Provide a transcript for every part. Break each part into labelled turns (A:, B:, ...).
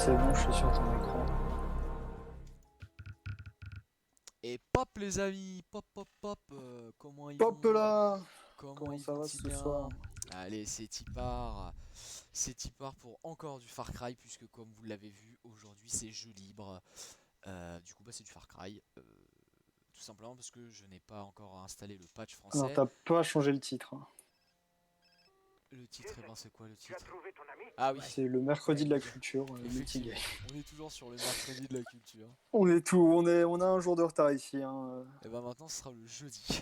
A: C'est bon, je suis sur ton écran.
B: Et pop les amis, pop pop pop, comment ils
A: Pop
B: vont?
A: là!
B: Comment
A: Comment
B: ils
A: ça
B: vont
A: va
B: si
A: ce
B: bien?
A: soir?
B: Allez, c'est Tipar pour encore du Far Cry, puisque comme vous l'avez vu, aujourd'hui c'est jeu libre. Du coup, bah, c'est du Far Cry, tout simplement parce que je n'ai pas encore installé le patch
A: Alors,
B: français.
A: t'as pas changé le titre, hein.
B: Le titre, eh ben, c'est quoi le
C: Tu as
B: titre?
C: trouvé ton ami?
B: Ah oui,
A: C'est le mercredi de la culture, Multigay.
B: effectivement, on est toujours sur le mercredi de la culture.
A: On a un jour de retard ici, hein.
B: Et ben maintenant, ce sera le jeudi.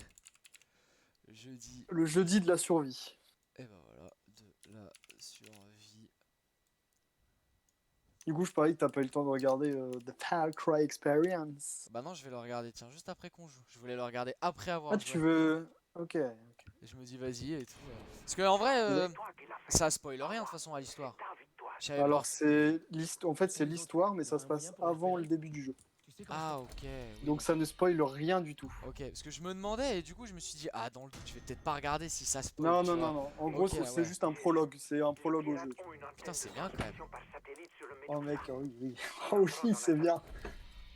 B: Jeudi,
A: Le jeudi de la survie.
B: et ben voilà, de la survie.
A: Du coup, je parie que t'as pas eu le temps de regarder The Far Cry Experience.
B: Bah non, je vais le regarder, tiens, juste après qu'on joue. Je voulais le regarder après
A: Ah,
B: avoir
A: tu
B: joué.
A: veux... Ok.
B: Et je me dis vas-y et tout. Parce que en vrai,
A: Mais-
C: Toi qui l'as fait.
B: ça spoil rien de toute façon à l'histoire.
C: Ta victoire.
B: Je savais pas.
A: Alors, en fait, c'est l'histoire, mais ça se passe avant le début du jeu.
B: Ah ok, oui.
A: Donc, ça ne spoil rien du tout.
B: Ok, parce que je me demandais et du coup je me suis dit, ah dans le doute, je vais peut-être pas regarder si ça spoil,
A: Non,
B: tu
A: non,
B: vois.
A: non, non. En gros,
B: Ok,
A: c'est
B: ouais.
A: juste un prologue. C'est un prologue au jeu.
B: Putain, c'est bien quand même.
A: Oh, mec, oui, oui. Oh, oui, c'est bien.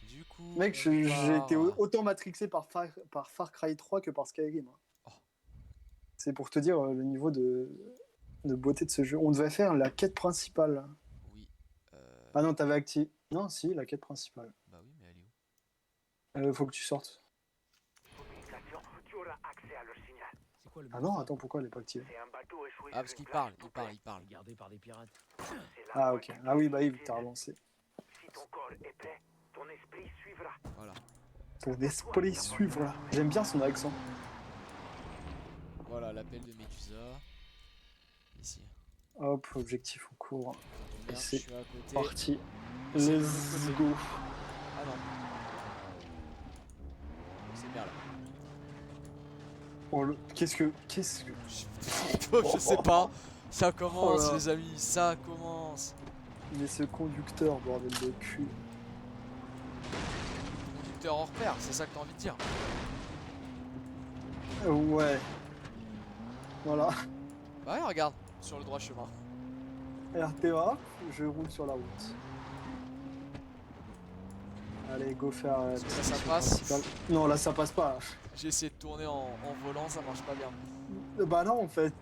B: Du coup,
A: Mec,
B: on
A: j'ai été
B: part.
A: autant matrixé par Far Cry 3 que par Skyrim, hein.
B: Oh.
A: C'est pour te dire le niveau de beauté de ce jeu. On devait faire la quête principale.
B: Oui.
A: Ah non, t'avais activé. Non, si, la quête principale.
B: Bah oui, mais elle est où?
A: Faut que tu sortes.
C: Tu auras accès à leur signal.
D: C'est quoi le
A: Ah non, attends, pourquoi elle est pas activée?
C: C'est un bateau échoué
B: Ah parce
C: sur
B: qu'il
C: une
B: parle,
C: plage
B: il parle,
C: près.
B: il parle.
D: Gardé par des pirates.
C: C'est la
A: Ah,
C: moitié
A: ok. Ah oui, bah oui,
C: du
A: t'as
C: tunnel.
A: relancé.
C: Si ton corps est prêt, ton esprit suivra.
B: Voilà.
A: Ton esprit suivra. J'aime bien son accent.
B: Voilà, l'appel de Médusa. Ici.
A: Hop, objectif en cours.
B: Bien, je
A: C'est
B: suis à côté.
A: parti.
B: C'est de
A: Let's
B: l'autre côté.
A: go.
B: Ah non. C'est bien là.
A: Oh, Qu'est-ce que...
B: Je sais pas. Ça commence
A: Oh là.
B: les amis, ça commence.
A: Mais ce conducteur, bordel de cul.
B: Conducteur hors pair, c'est ça que t'as envie de dire.
A: Ouais. Voilà.
B: Bah ouais, regarde, sur le droit chemin.
A: RTA, je roule sur la route. Allez, go faire...
B: Est-ce que ça
A: mission
B: passe?
A: principale. Non, là, ça passe pas.
B: J'ai essayé de tourner en volant, ça marche pas bien.
A: Bah non, en fait...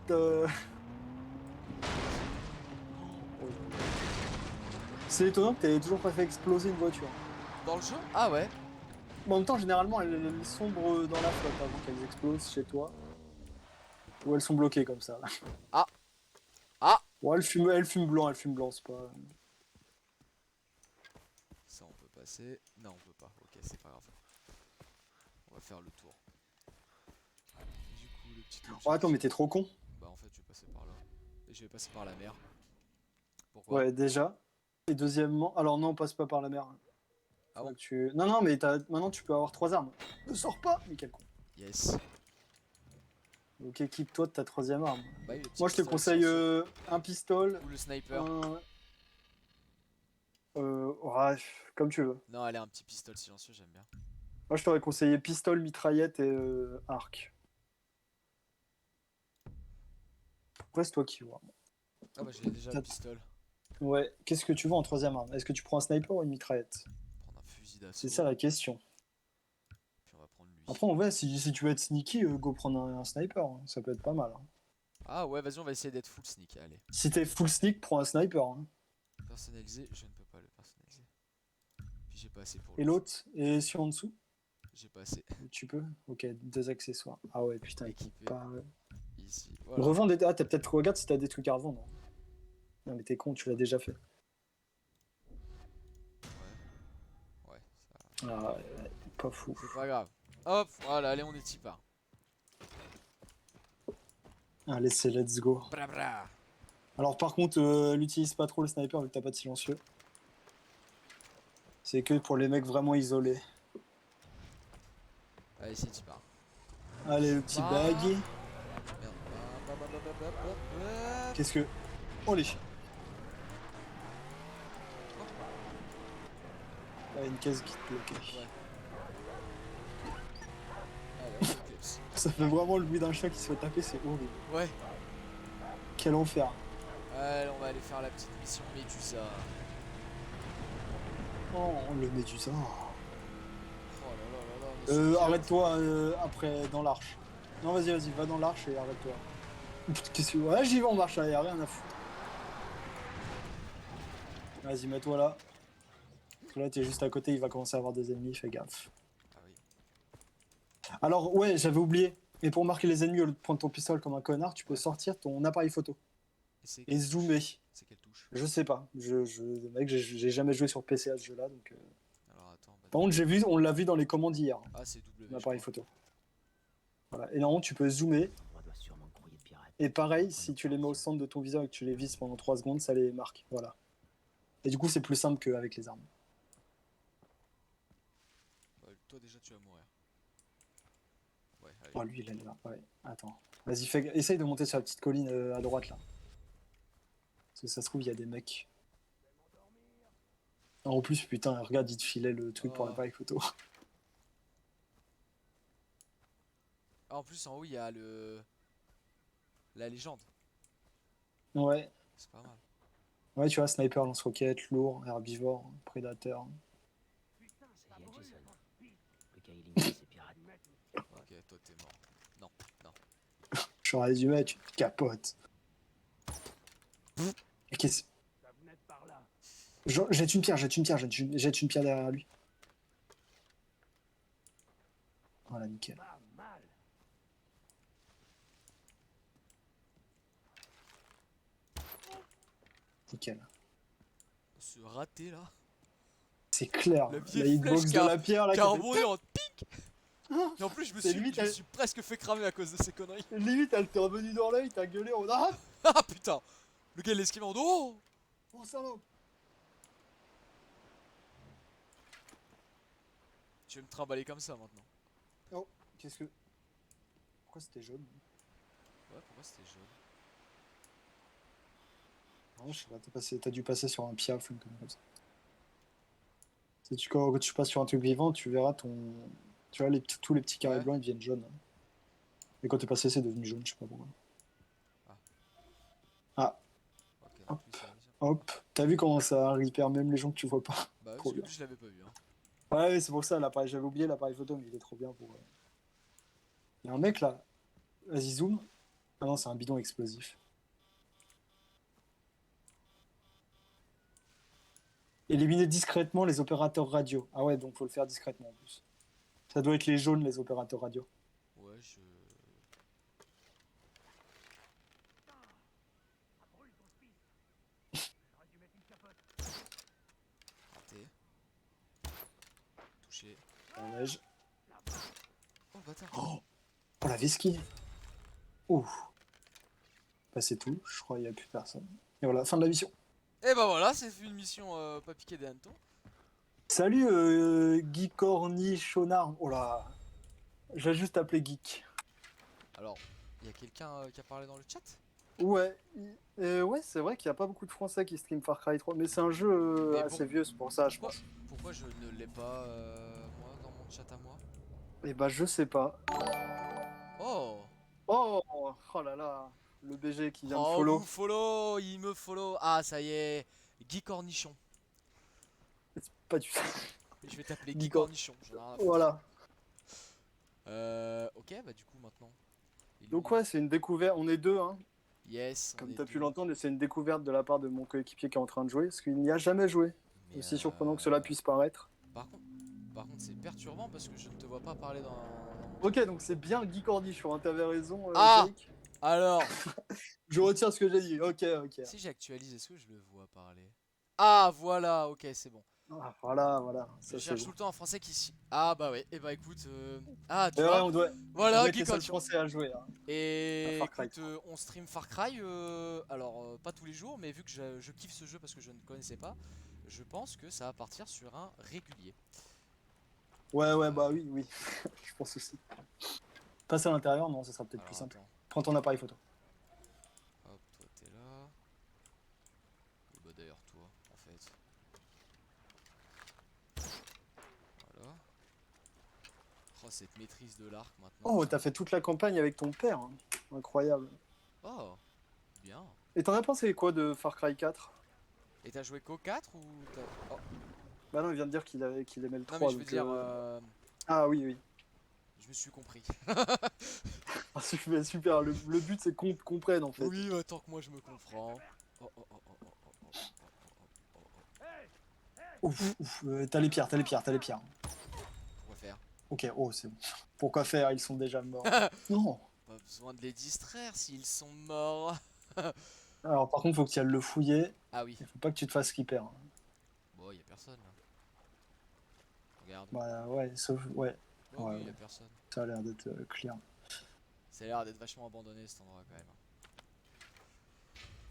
A: C'est étonnant que t'aies toujours pas fait exploser une voiture.
B: Dans le jeu? Ah ouais.
A: Mais en même temps, généralement, elles sombrent dans la flotte avant qu'elles explosent chez toi. Ou elles sont bloquées comme ça.
B: Ah. Ah.
A: Ouais, elles fument blanc, c'est pas...
B: Ça on peut passer. Non on peut pas, ok c'est pas grave. On va faire le tour. Du coup le petit objectif...
A: Oh, attends, mais t'es trop con.
B: Bah en fait je vais passer par là. Et je vais passer par la mer. Pourquoi?
A: Ouais, déjà. Et deuxièmement... Alors non, passe pas par la mer.
B: Ah bon?
A: Non, non, mais maintenant tu peux avoir 3 armes. Ne sors pas. Mais quel con.
B: Yes.
A: Donc équipe-toi de ta 3ème arme.
B: Bah, oui, le petit
A: Moi je te
B: pistolet
A: conseille
B: silencieux.
A: un pistolet,
B: Ou le sniper.
A: ouais, comme tu veux.
B: Non elle est un petit pistolet silencieux, j'aime bien.
A: Moi je t'aurais conseillé pistolet, mitraillette et arc. Après c'est toi qui vois.
B: Ah bah j'ai déjà le pistolet.
A: Ouais, qu'est-ce que tu veux en 3ème arme? Est-ce que tu prends un sniper ou une mitraillette?
B: Prendre un fusil d'assaut.
A: C'est ça la question.
B: Puis on va prendre lui.
A: Après en vrai, si tu veux être sneaky, go prendre un sniper, hein. Ça peut être pas mal, hein.
B: Ah ouais vas-y on va essayer d'être full sneak, allez.
A: Si t'es full sneak, prends un sniper, hein.
B: Personnalisé, je ne peux pas le personnaliser. Puis j'ai pas assez pour
A: Et
B: lui.
A: l'autre, et si en dessous?
B: J'ai pas assez.
A: Tu peux? Ok, 2 accessoires. Ah ouais, putain,
B: Équipé.
A: pas...
B: Ici. Voilà.
A: Revends des... Ah, t'as peut-être... Regarde si t'as des trucs à revendre. Non mais t'es con, tu l'as déjà fait.
B: Ouais, ça...
A: Ah ouais, pas fou.
B: C'est pas grave. Hop, voilà, allez, on est typa.
A: Allez, c'est let's go.
B: Bra bra.
A: Alors par contre, l'utilise pas trop le sniper vu que t'as pas de silencieux. C'est que pour les mecs vraiment isolés.
B: Allez, c'est typa.
A: Allez, le petit
B: Ah.
A: baggy.
B: Merde.
A: Qu'est-ce que... Oh les chiens. Ah, une caisse qui te bloque.
B: Ouais. Allez, on clips.
A: Ça fait vraiment le bruit d'un chat qui se fait taper, c'est horrible.
B: Ouais.
A: Quel enfer.
B: Allez, on va aller faire la petite mission Médusa.
A: Oh, le Médusa.
B: Oh là là là là, mais ce pilote.
A: Arrête-toi après dans l'arche. Non, vas-y, va dans l'arche et arrête-toi. Qu'est-ce que... Ouais, j'y vais en marche arrière, rien à foutre. Vas-y, mets-toi là. Parce que là, t'es juste à côté, il va commencer à avoir des ennemis, fais gaffe.
B: Ah oui.
A: Alors, ouais, j'avais oublié. Et pour marquer les ennemis, au lieu de prendre ton pistolet comme un connard, tu peux
B: Ouais.
A: sortir ton appareil photo
B: Et c'est
A: et
B: quelle touche?
A: zoomer.
B: C'est quelle touche?
A: Je sais pas. Mec, j'ai jamais joué sur PC à ce jeu-là, donc.
B: Alors attends, bah,
A: Par contre, on l'a vu dans les commandes hier,
B: ah c'est W, je
A: l'appareil
B: crois.
A: photo. Voilà. Et normalement, tu peux zoomer. Et pareil, si tu les mets au centre de ton viseur et que tu les vises pendant 3 secondes, ça les marque. Voilà. Et du coup, c'est plus simple qu'avec les armes.
B: Toi déjà tu vas mourir. Ouais, allez.
A: Oh, lui, il est là. Ouais. Attends. Vas-y, essaye de monter sur la petite colline à droite là. Parce que ça se trouve, il y a des mecs. En plus, putain, regarde, il te filait le truc pour
B: Oh.
A: l'appareil photo.
B: Ah, en plus en haut il y a la légende.
A: Ouais.
B: C'est pas mal.
A: Ouais, tu vois, sniper, lance-roquette, lourd, herbivore, prédateur.
D: Ça y est, Jason. Plus qu'à éliminer ces pirates.
B: Ok, toi t'es mort. Non, non.
A: Je résumé, tu te capotes. Et qu'est-ce... Jette une pierre derrière lui. Voilà, nickel. Nickel.
B: Ce raté là.
A: C'est clair.
B: La
A: La
B: vieille
A: hitbox
B: flèche
A: de la pierre là.
B: qui a
A: qui fait-
B: rebondi en pic. Et en plus je me
A: C'est
B: suis,
A: limite,
B: je me
A: elle-
B: suis presque fait cramer à cause de ces conneries.
A: Limite, elle t'est revenue dans l'œil, t'as gueulé, on a.
B: Ah putain. Le gars il esquive en dos. Oh
A: Mon salaud.
B: tu veux me trimballer comme ça maintenant.
A: Oh, qu'est-ce que. Pourquoi c'était jaune?
B: Ouais, pourquoi c'était jaune?
A: Non, je sais pas, t'as dû passer sur un piaf ou une connerie comme ça. Quand tu passes sur un truc vivant, tu verras ton. Tu vois, tous les petits carrés
B: Ouais.
A: blancs ils deviennent jaunes. Et quand t'es passé, c'est devenu jaune, je sais pas pourquoi. Ah,
B: Ok,
A: Hop.
B: plus c'est la mission.
A: hop. T'as vu comment ça repère même les gens que tu vois pas?
B: Bah
A: Trop
B: parce que
A: bien.
B: je l'avais pas vu hein.
A: Ouais, c'est pour ça, l'appareil, j'avais oublié l'appareil photo, mais il est trop bien pour. Il y a un mec là. Vas-y, zoom. Ah non, c'est un bidon explosif. Éliminer discrètement les opérateurs radio. Ah ouais, donc faut le faire discrètement en plus. Ça doit être les jaunes, les opérateurs radio.
B: Ouais, je... Raté. Touché.
A: La neige.
B: Oh bâtard.
A: Oh la vesquille. Ouh. Bah c'est tout, je crois qu'il n'y a plus personne. Et voilà, fin de la mission.
B: Et bah voilà, c'est une mission pas piqué des hannetons.
A: Salut Guy Cornichonard. Oh là. Je vais juste t'appeler Geek.
B: Alors, il y a quelqu'un qui a parlé dans le chat?
A: Ouais, ouais, c'est vrai qu'il n'y a pas beaucoup de Français qui stream Far Cry 3, mais c'est un jeu
B: Mais
A: assez
B: bon,
A: vieux, c'est pour ça, je
B: Pourquoi,
A: pense.
B: pourquoi je ne l'ai pas moi dans mon chat à moi?
A: Et bah je sais pas.
B: Oh!
A: Oh, oh là là, le BG qui vient de
B: Oh,
A: follow.
B: vous follow, il me follow. Ah, ça y est, Guy Cornichon.
A: Pas du tout.
B: Je vais t'appeler
A: Guy
B: Guy
A: Cor-
B: Cornichon. J'en ai rien à foutre.
A: Voilà.
B: Ok, bah du coup maintenant. Il est
A: Donc
B: où?
A: ouais, c'est une découverte, on est deux, hein.
B: Yes, on
A: Comme
B: est
A: tu as pu
B: deux.
A: l'entendre, et c'est une découverte de la part de mon coéquipier qui est en train de jouer, parce qu'il n'y a jamais joué.
B: Mais,
A: Aussi surprenant que cela puisse paraître.
B: Par contre, c'est perturbant parce que je ne te vois pas parler dans mon
A: Ok, donc c'est bien Guy Cornichon, hein, t'avais raison,
B: Ah
A: Jake.
B: Alors,
A: Je retire ce que j'ai dit, ok.
B: si j'actualise, est-ce que je le vois parler? Ah, voilà, ok, c'est bon.
A: Ah, voilà.
B: Je
A: Ça, c'est
B: cherche tout
A: bon.
B: le temps un français qui... Ah bah ouais, et bah écoute... Ah, tu
A: Et ouais,
B: vois,
A: on doit
B: voilà,
A: être
B: Guy
A: les seuls
B: Cornichon.
A: français à jouer. Hein.
B: Et
A: à Far Cry
B: écoute, on stream Far Cry, alors pas tous les jours, mais vu que je kiffe ce jeu parce que je ne connaissais pas, je pense que ça va partir sur un régulier.
A: Ouais, bah oui. Je pense aussi. Passer à l'intérieur, non, ce sera peut-être
B: Alors
A: plus simple.
B: attends,
A: Prends ton appareil photo.
B: hop, toi t'es là. Et bah d'ailleurs toi, en fait. Voilà. Oh, cette maîtrise de l'arc maintenant.
A: Oh, t'as fait toute la campagne avec ton père. Hein. Incroyable.
B: Oh, bien.
A: Et t'en as pensé quoi de Far Cry 4?
B: Et t'as joué qu'au 4 ou t'as... Oh,
A: Bah non, il vient de dire qu'il aimait le
B: Non
A: 3.
B: mais je veux
A: donc,
B: dire,
A: Ah oui, oui.
B: je me suis compris.
A: Ah, super, le but c'est qu'on te comprenne en fait.
B: Oui, tant que moi je me comprends. Oh, oh, oh, oh, oh, oh, oh, oh, oh, oh.
A: Ouf, t'as les pierres.
B: Pourquoi faire?
A: Ok, oh c'est bon. Pourquoi faire? Ils sont déjà morts. Non.
B: Pas besoin de les distraire s'ils sont morts.
A: Alors par contre, faut que tu ailles le fouiller.
B: Ah oui.
A: Il faut pas que tu te fasses skipper. Hein.
B: Bon, y a personne là. Regarde.
A: Bah ouais, sauf... Ouais,
B: Oh
A: ouais,
B: oui, y
A: ouais.
B: a personne.
A: Ça a l'air d'être clear.
B: Ça a l'air d'être vachement abandonné cet endroit quand même.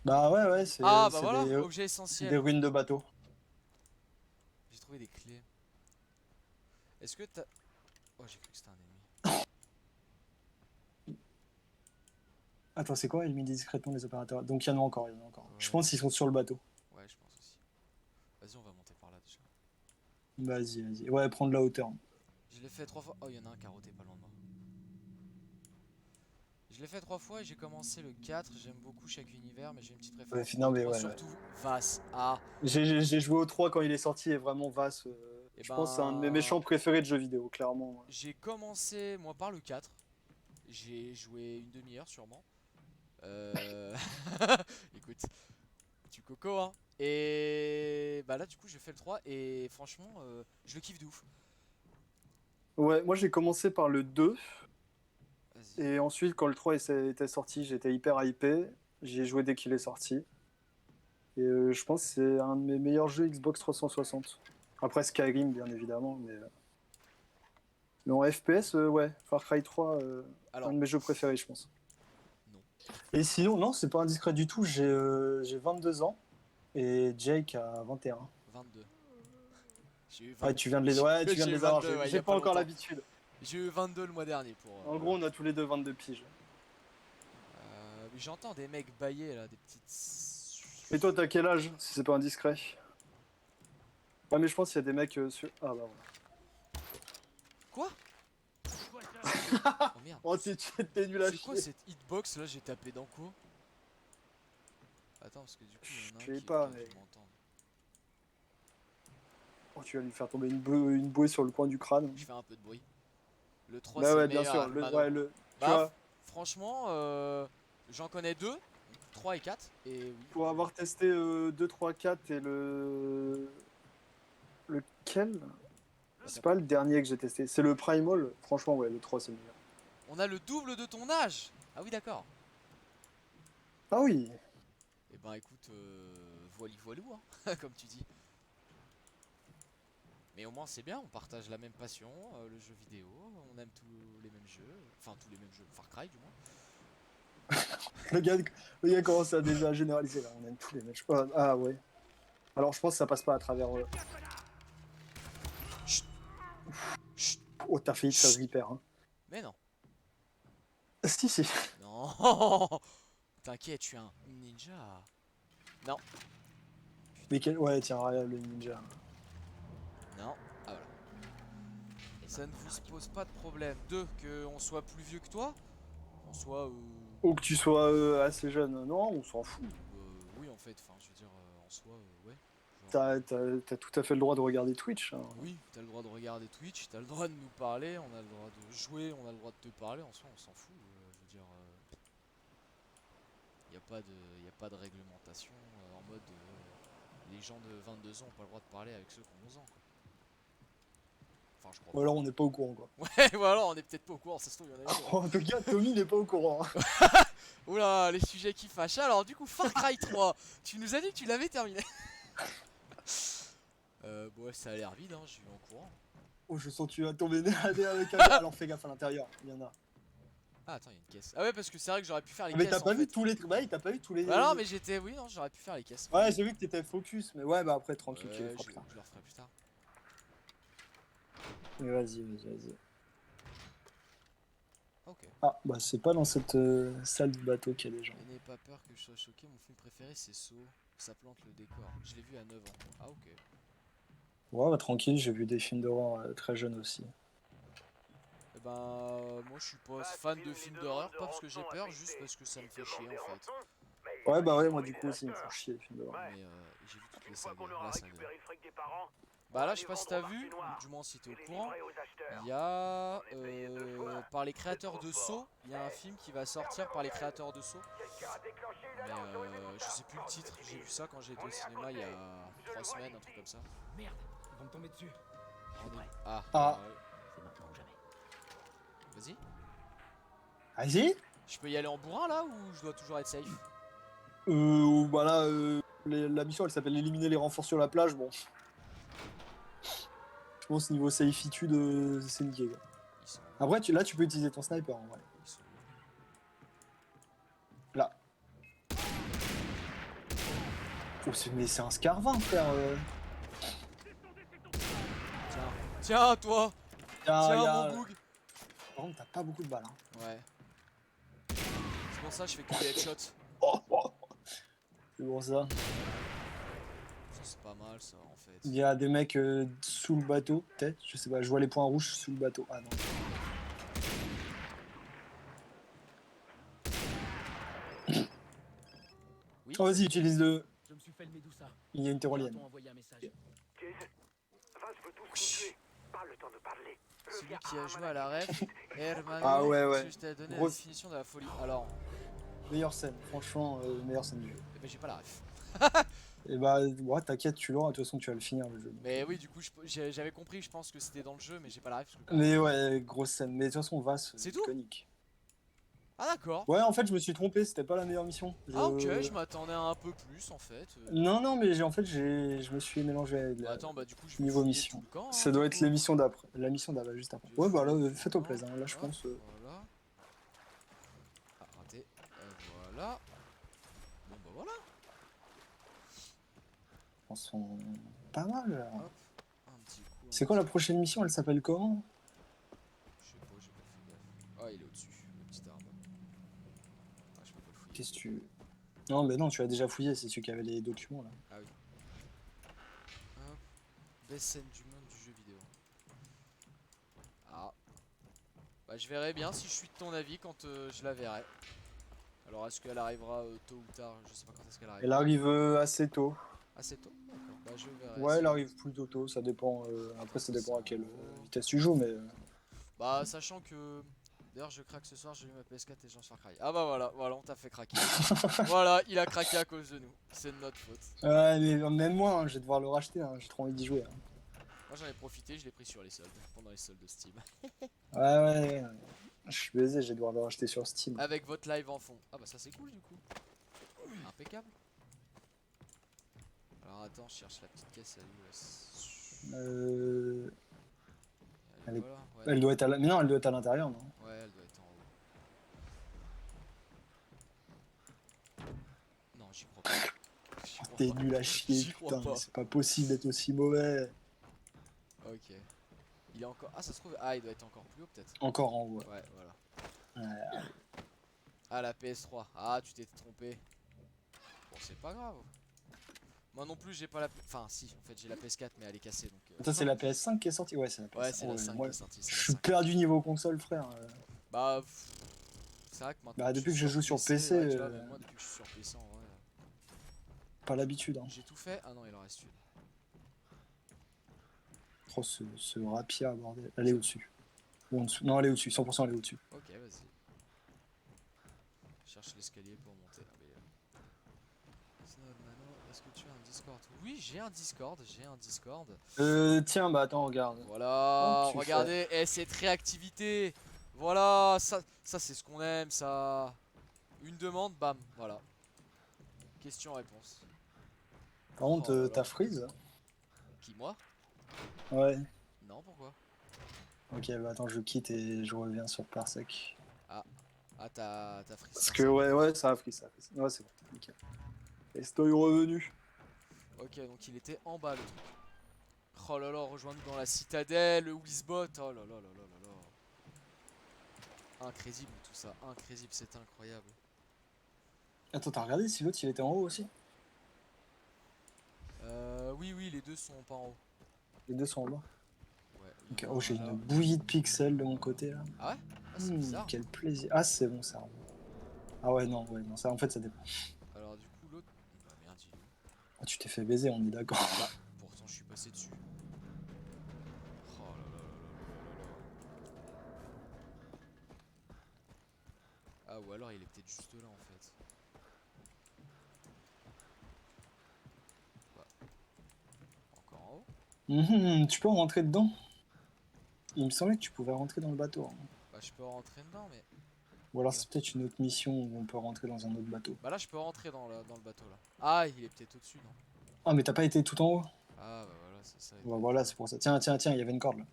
A: Bah ouais, c'est
B: Ah bah
A: c'est
B: voilà,
A: c'est
B: objet
A: des
B: essentiel.
A: ruines de bateaux.
B: J'ai trouvé des clés. Est-ce que t'as... Oh, j'ai cru que c'était un ennemi.
A: Attends, c'est quoi? Éliminer discrètement les opérateurs. Donc il y en a encore.
B: Ouais.
A: Je pense qu'ils sont sur le bateau.
B: Ouais, je pense aussi. Vas-y, on va monter par là déjà.
A: Vas-y. Ouais, prendre la hauteur.
B: Je l'ai fait 3 fois. Oh, il y en a un carotté pas loin de moi. Je l'ai fait 3 fois et j'ai commencé le 4. J'aime beaucoup chaque univers, mais j'ai une petite préférence.
A: Ouais, non, mais
B: pour le 3,
A: ouais.
B: surtout Vass. Ah,
A: J'ai joué au 3 quand il est sorti et vraiment Vass.
B: et
A: Je pense que c'est un de mes
B: ben.
A: méchants préférés de jeux vidéo, clairement.
B: J'ai commencé, moi, par le 4. J'ai joué une demi-heure sûrement. Écoute, tu coco, hein. Et bah là, du coup, j'ai fait le 3 et franchement, je le kiffe de ouf.
A: Ouais, moi j'ai commencé par le 2.
B: Vas-y.
A: Et ensuite, quand le 3 était sorti, j'étais hyper hypé. J'y ai joué dès qu'il est sorti. Et je pense que c'est un de mes meilleurs jeux Xbox 360. Après Skyrim, bien évidemment. Mais en FPS, ouais, Far Cry 3,
B: Alors,
A: un de mes jeux préférés, je pense.
B: non.
A: Et sinon, non, c'est pas indiscret du tout. J'ai 22 ans et Jake a 21.
B: 22. J'ai eu
A: Ouais, tu viens de les avoir.
B: J'ai eu
A: Avoir.
B: 22, ouais, y
A: J'ai
B: a
A: pas
B: pas
A: encore
B: longtemps.
A: l'habitude.
B: J'ai eu 22 le mois dernier pour.
A: En gros, on a tous les deux 22 piges.
B: Mais j'entends des mecs bailler là, des petites.
A: Et toi, t'as quel âge, si c'est pas indiscret? Ouais, mais je pense qu'il y a des mecs sur... Ah bah voilà.
B: Quoi? Oh merde.
A: Oh, t'es nul à
B: C'est quoi
A: chier.
B: cette hitbox là? J'ai tapé dans quoi? Attends, parce que du coup, il y en a
A: Je
B: un
A: sais
B: qui
A: pas,
B: a dû
A: mais-
B: m'entendre.
A: Oh, tu vas lui faire tomber une bouée sur le coin du crâne.
B: Je fais un peu de bruit. Le 3
A: Bah
B: c'est
A: ouais,
B: le
A: bien
B: meilleur.
A: sûr.
B: Hermano.
A: Tu
B: Bah,
A: vois,
B: franchement, j'en connais 2, 3 et 4. Et oui.
A: pour avoir testé 2, 3, 4 et le... Lequel? C'est pas le dernier que j'ai testé. C'est le Primal. Franchement, ouais, le 3, c'est le meilleur.
B: On a le double de ton âge. Ah oui, d'accord.
A: Ah oui.
B: Et ben écoute, voilou, hein, comme tu dis. Mais au moins c'est bien, on partage la même passion, le jeu vidéo, on aime tous les mêmes jeux, enfin tous les mêmes jeux, Far Cry du moins.
A: Le gars commence à déjà généraliser là. On aime tous les mêmes. Ah ouais. Alors je pense que ça passe pas à travers...
B: Chut. Chut.
A: Oh, t'as failli te faire hyper. Hein.
B: Mais non.
A: Si.
B: Non. T'inquiète, je suis un ninja. Non.
A: Mais quel... Ouais, tiens, regarde le ninja.
B: Non. Ah voilà. Ça ne vous pose pas de problème. Qu'on soit plus vieux que toi, qu'on soit...
A: Ou que tu sois assez jeune. Non, on s'en fout.
B: oui en fait, enfin je veux dire en soi, ouais.
A: T'as tout à fait le droit de regarder Twitch. Hein.
B: Oui, t'as le droit de regarder Twitch, t'as le droit de nous parler, on a le droit de jouer, on a le droit de te parler, en soi on s'en fout, je veux dire, y a pas de réglementation en mode les gens de 22 ans ont pas le droit de parler avec ceux qui ont 11 ans quoi. Enfin je crois
A: Ou alors on n'est pas au courant quoi.
B: pas. Ouais, voilà, on est peut-être pas au courant, ça se trouve y en a une.
A: En tout cas, Tommy n'est pas au courant.
B: Oula, les sujets qui fâchent. Alors du coup, Far Cry 3, tu nous as dit que tu l'avais terminé. Bon, ça a l'air vide, hein, je suis en courant.
A: Oh, je sens que tu vas tomber nez à nez avec un gars. Alors fais gaffe à l'intérieur, il y en a.
B: Ah, attends, il y a une caisse. Ah ouais, parce que c'est vrai que j'aurais pu faire les
A: Mais
B: caisses.
A: t'as pas
B: en
A: vu
B: fait.
A: tous les trucs. Bah oui, t'as pas vu tous les.
B: Bah non, mais j'étais. Oui, non, j'aurais pu faire les caisses.
A: Ouais, j'ai vu que t'étais focus, mais ouais, bah après tranquille, tu les
B: Ouais,
A: feras
B: je
A: plus tard.
B: le referai plus tard.
A: Mais vas-y.
B: Ok.
A: Ah, bah c'est pas dans cette salle du bateau qu'il y a des gens.
B: Et n'aie pas peur que je sois choqué, mon film préféré c'est Saw. Ça plante le décor. Je l'ai vu à 9 ans. Ah, ok.
A: Ouais, bah tranquille, j'ai vu des films d'horreur très jeunes aussi.
B: Et ben, moi je suis pas fan de films d'horreur, pas parce que j'ai peur, juste parce que ça me fait chier en fait.
A: Ouais, bah ouais, moi du coup aussi, ils me font chier les films d'horreur.
B: Mais j'ai vu toutes les sagas. La saga. Bah là, je sais pas si t'as vu, ou du moins si t'es au courant, il y a par les créateurs de Saw, il y a un film qui va sortir par les créateurs de Saw. Mais je sais plus le titre, j'ai vu ça quand j'ai été au cinéma il y a 3 semaines, un truc comme ça.
D: Merde, ils vont me tomber dessus.
B: On est... Ah,
A: Ah.
B: ouais.
D: C'est maintenant ou jamais.
B: Vas-y.
A: Vas-y.
B: Je peux y aller en bourrin là ou je dois toujours être safe?
A: Bah là, la mission elle s'appelle éliminer les renforts sur la plage. Bon, je pense niveau safitude, c'est nickel. Quoi.
B: Ils sont...
A: Après, là tu peux utiliser ton sniper en vrai.
B: Ils sont...
A: Là. Oh, mais c'est un Scarvin, frère.
B: Tiens, tiens toi. Tiens mon boug.
A: Par contre, t'as pas beaucoup de balles. Hein.
B: Ouais. C'est pour ça que je fais que des headshots.
A: C'est pour ça.
B: Ça c'est pas mal ça en fait.
A: Il y a des mecs sous le bateau, peut-être. Je sais pas, je vois les points rouges sous le bateau. Ah non.
B: Oui.
A: Oh, vas-y, utilise le.
D: Je me suis fait le Médusa.
A: Il y a une tyrolienne.
D: Ils ont envoyé un message.
C: Jason, Vance veut tous nous tuer. Pas le temps de parler.
B: Celui qui a joué à la ref, Hermano,
A: Ah ouais.
B: je t'ai donné
A: Grosse-
B: la définition de la folie. Alors,
A: Meilleure scène, franchement, meilleure scène du jeu.
B: eh ben, j'ai pas la ref.
A: Et bah, ouais, t'inquiète, tu l'auras, de toute façon, tu vas le finir le jeu.
B: Mais oui, du coup, j'avais compris, je pense que c'était dans le jeu, mais j'ai pas la ref. Parce que...
A: Mais ouais, grosse scène. Mais de toute façon, Vas,
B: C'est tout
A: iconique.
B: Ah d'accord.
A: Ouais, en fait, je me suis trompé, c'était pas la meilleure mission.
B: Ah ok, je m'attendais à un peu plus en fait.
A: Non, mais je me suis mélangé avec
B: Bah, attends, bah du coup, je vais
A: niveau
B: fouiller
A: mission.
B: tout le camp, hein,
A: Ça doit
B: du
A: être
B: coup.
A: l'émission d'après. La mission d'après, juste après.
B: Je
A: Ouais, bah là,
B: fouille tout
A: fais-toi
B: le
A: plaisir.
B: camp,
A: Là, je
B: hop,
A: pense.
B: Voilà. Ah, raté. Voilà. Bon bah voilà.
A: Ils sont pas mal. Là.
B: Hop. Un petit coup.
A: C'est quoi la prochaine mission? Elle s'appelle comment?
B: Je sais pas, j'ai pas fait gaffe. Ah, il est au-dessus, le petit arbre. Ah, je peux pas le fouiller.
A: Qu'est-ce que tu. Non, mais non, tu as déjà fouillé, c'est celui qui avait les documents là.
B: Ah oui. Hop. Best scène du monde du jeu vidéo. Ah. Bah je verrai bien si je suis de ton avis quand je la verrai. Alors est-ce qu'elle arrivera tôt ou tard? Je sais pas quand est-ce qu'elle arrive.
A: Elle arrive assez tôt.
B: Assez tôt? D'accord. Bah je verrai.
A: Ouais,
B: si-
A: elle arrive plutôt tôt, ça dépend. Après, ça dépend à quelle
B: Ça-
A: vitesse tu joues, mais.
B: Bah sachant que... D'ailleurs je craque ce soir, j'ai eu ma PS4 et j'en suis Far Cry. Ah bah voilà, on t'a fait craquer. Voilà, il a craqué à cause de nous. C'est de notre faute.
A: Ouais, mais même moi, hein, je vais devoir le racheter, hein, j'ai trop envie d'y jouer. Hein.
B: Moi j'en ai profité, je l'ai pris sur les soldes. Pendant les soldes de Steam.
A: Ouais. Je suis baisé, je vais devoir le racheter sur Steam.
B: Avec votre live en fond. Ah bah ça c'est cool du coup. Impeccable. Alors attends, je cherche la petite caisse, elle est où,
A: Euh...
B: Elle
A: Elle est-
B: voilà, ouais.
A: Elle doit être mais non, elle doit être à l'intérieur, non?
B: Ouais, elle doit être en haut. Non, j'y crois pas. J'y crois
A: T'es
B: pas.
A: nul à chier,
B: J'y crois
A: putain,
B: pas.
A: mais c'est pas possible d'être aussi mauvais.
B: Ok. Il est encore... Ah ça se trouve... Ah il doit être encore plus haut peut-être.
A: Encore en haut.
B: Ouais, voilà.
A: Ouais.
B: Ah la PS3. Ah tu t'es trompé. Bon c'est pas grave. Moi non plus j'ai pas la... Enfin si, en fait j'ai la PS4 mais elle est cassée donc...
A: Attends, c'est la PS5 qui est sortie? Ouais, c'est la PS5.
B: Ouais c'est la
A: Ouais,
B: 5
A: moi,
B: qui est sortie.
A: je suis perdu niveau console, frère.
B: Bah... C'est vrai que maintenant...
A: Bah, depuis que je joue sur PC,
B: ouais, tu vois, même moi depuis que je suis sur PC en vrai...
A: Pas l'habitude. Hein.
B: J'ai tout fait. Ah non il en reste une.
A: Oh, ce rapia, bordel. Elle est au-dessus. Ou en dessous. Non, elle est au-dessus. 100% elle est au-dessus.
B: Ok vas-y. Je cherche l'escalier pour monter. Ah, mais... Snowmano, est-ce que tu as un Discord? Oui, j'ai un Discord,
A: Tiens, bah attends, regarde.
B: Voilà,
A: Oh, tu
B: regardez, et cette réactivité. Voilà, ça c'est ce qu'on aime, ça. Une demande, bam, voilà. Question-réponse.
A: Par contre,
B: Oh là là.
A: t'as freeze?
B: Qui, moi?
A: Ouais.
B: Non, pourquoi?
A: Ok, bah attends, je quitte et je reviens sur Parsec.
B: Ah, t'as freeze.
A: Parce que ouais, ça a freeze, ça a freeze. Ouais, c'est bon, nickel. Estoy revenu.
B: Ok, donc il était en bas le truc. Oh là là, rejoins-nous dans la citadelle, Wizbot. Oh là là là là là là. Incrédible tout ça, incrédible, c'est incroyable.
A: Attends, t'as regardé si l'autre il était en haut aussi?
B: Oui, les deux sont pas en haut.
A: Les deux sont en bas.
B: Ouais.
A: Ok, oh, j'ai une bouillie de pixels de mon côté là.
B: Ah ouais? Ah, c'est bizarre.
A: Quel plaisir. Ah, c'est bon ça. Ah ouais, non, ça, en fait, ça dépend.
B: Alors, du coup, l'autre. Bah merde, il est où?
A: Ah, tu t'es fait baiser, on est d'accord.
B: Bah, pourtant, je suis passé dessus. Ah, ou alors il est peut-être juste là en fait. Bah. Encore en haut.
A: Tu peux rentrer dedans? Il me semblait que tu pouvais rentrer dans le bateau, hein.
B: Bah, je peux rentrer dedans, mais.
A: Ou alors c'est peut-être une autre mission où on peut rentrer dans un autre bateau.
B: Bah, là, je peux rentrer dans le bateau là. Ah, il est peut-être au-dessus, non?
A: Ah, mais t'as pas été tout en haut?
B: Ah, bah voilà, c'est ça.
A: Bah, voilà, c'est pour ça. Tiens, tiens, tiens, il y avait une corde là.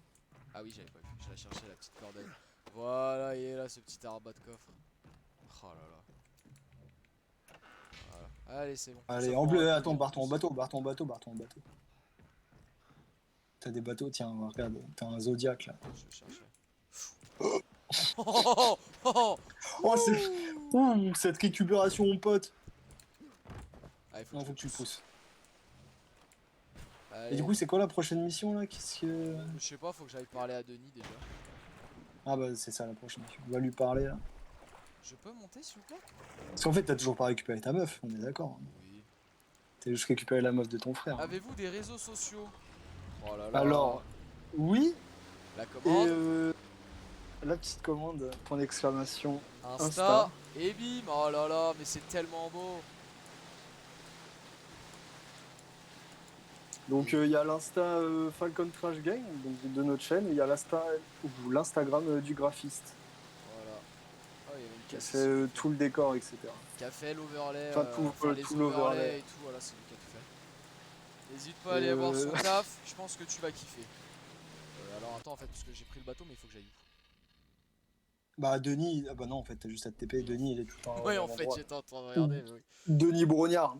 B: Ah oui, j'avais pas vu. Je la cherchais, la petite corbeille. Voilà, il est là, ce petit arbat de coffre. Oh là là. Voilà. Allez, c'est bon.
A: Allez,
B: Ça
A: en
B: prend
A: bleu,
B: un
A: attends,
B: peu
A: barre ton
B: plus.
A: bateau, barre ton bateau, barre ton bateau. T'as des bateaux, tiens, regarde, t'as un Zodiac là.
B: Je cherchais. Oh, oh, oh,
A: Oh, c'est. Ouh, cette récupération, mon pote!
B: Allez,
A: Non, faut
B: je
A: que tu le
B: pousse.
A: pousses.
B: Allez.
A: Et du coup, c'est quoi la prochaine mission là? Qu'est-ce que.
B: Je sais pas, faut que j'aille parler à Denis déjà.
A: Ah, bah, c'est ça la prochaine mission. On va lui parler là.
B: Je peux monter s'il vous plaît?
A: Parce qu'en fait, t'as toujours pas récupéré ta meuf, on est d'accord.
B: Oui.
A: T'as juste récupéré la meuf de ton frère.
B: Avez-vous des réseaux sociaux? Oh là là.
A: Alors, oui,
B: La
A: et
B: commande.
A: la petite commande, point d'exclamation.
B: Insta.
A: Insta.
B: Et bim. Oh là là, mais c'est tellement beau.
A: Donc il y a l'Insta Falcon Trash Gang, donc de notre chaîne, et il y a l'Instagram du graphiste,
B: Voilà. Oh, il y avait une
A: qui a
B: caisse
A: fait
B: ici.
A: tout le décor, etc.
B: Qui a fait l'overlay,
A: Enfin, tout
B: les
A: l'overlay.
B: overlays et tout, voilà, c'est lui qui a tout fait. N'hésite pas à aller voir son taf, je pense que tu vas kiffer. Alors attends en fait, parce que j'ai pris le bateau mais il faut que j'aille où?
A: Bah Denis, ah bah non en fait t'as juste à te TP, Denis il est tout en
B: Ouais
A: au
B: en
A: même
B: fait
A: endroit.
B: j'étais en train de regarder mais oui.
A: Denis Brognard.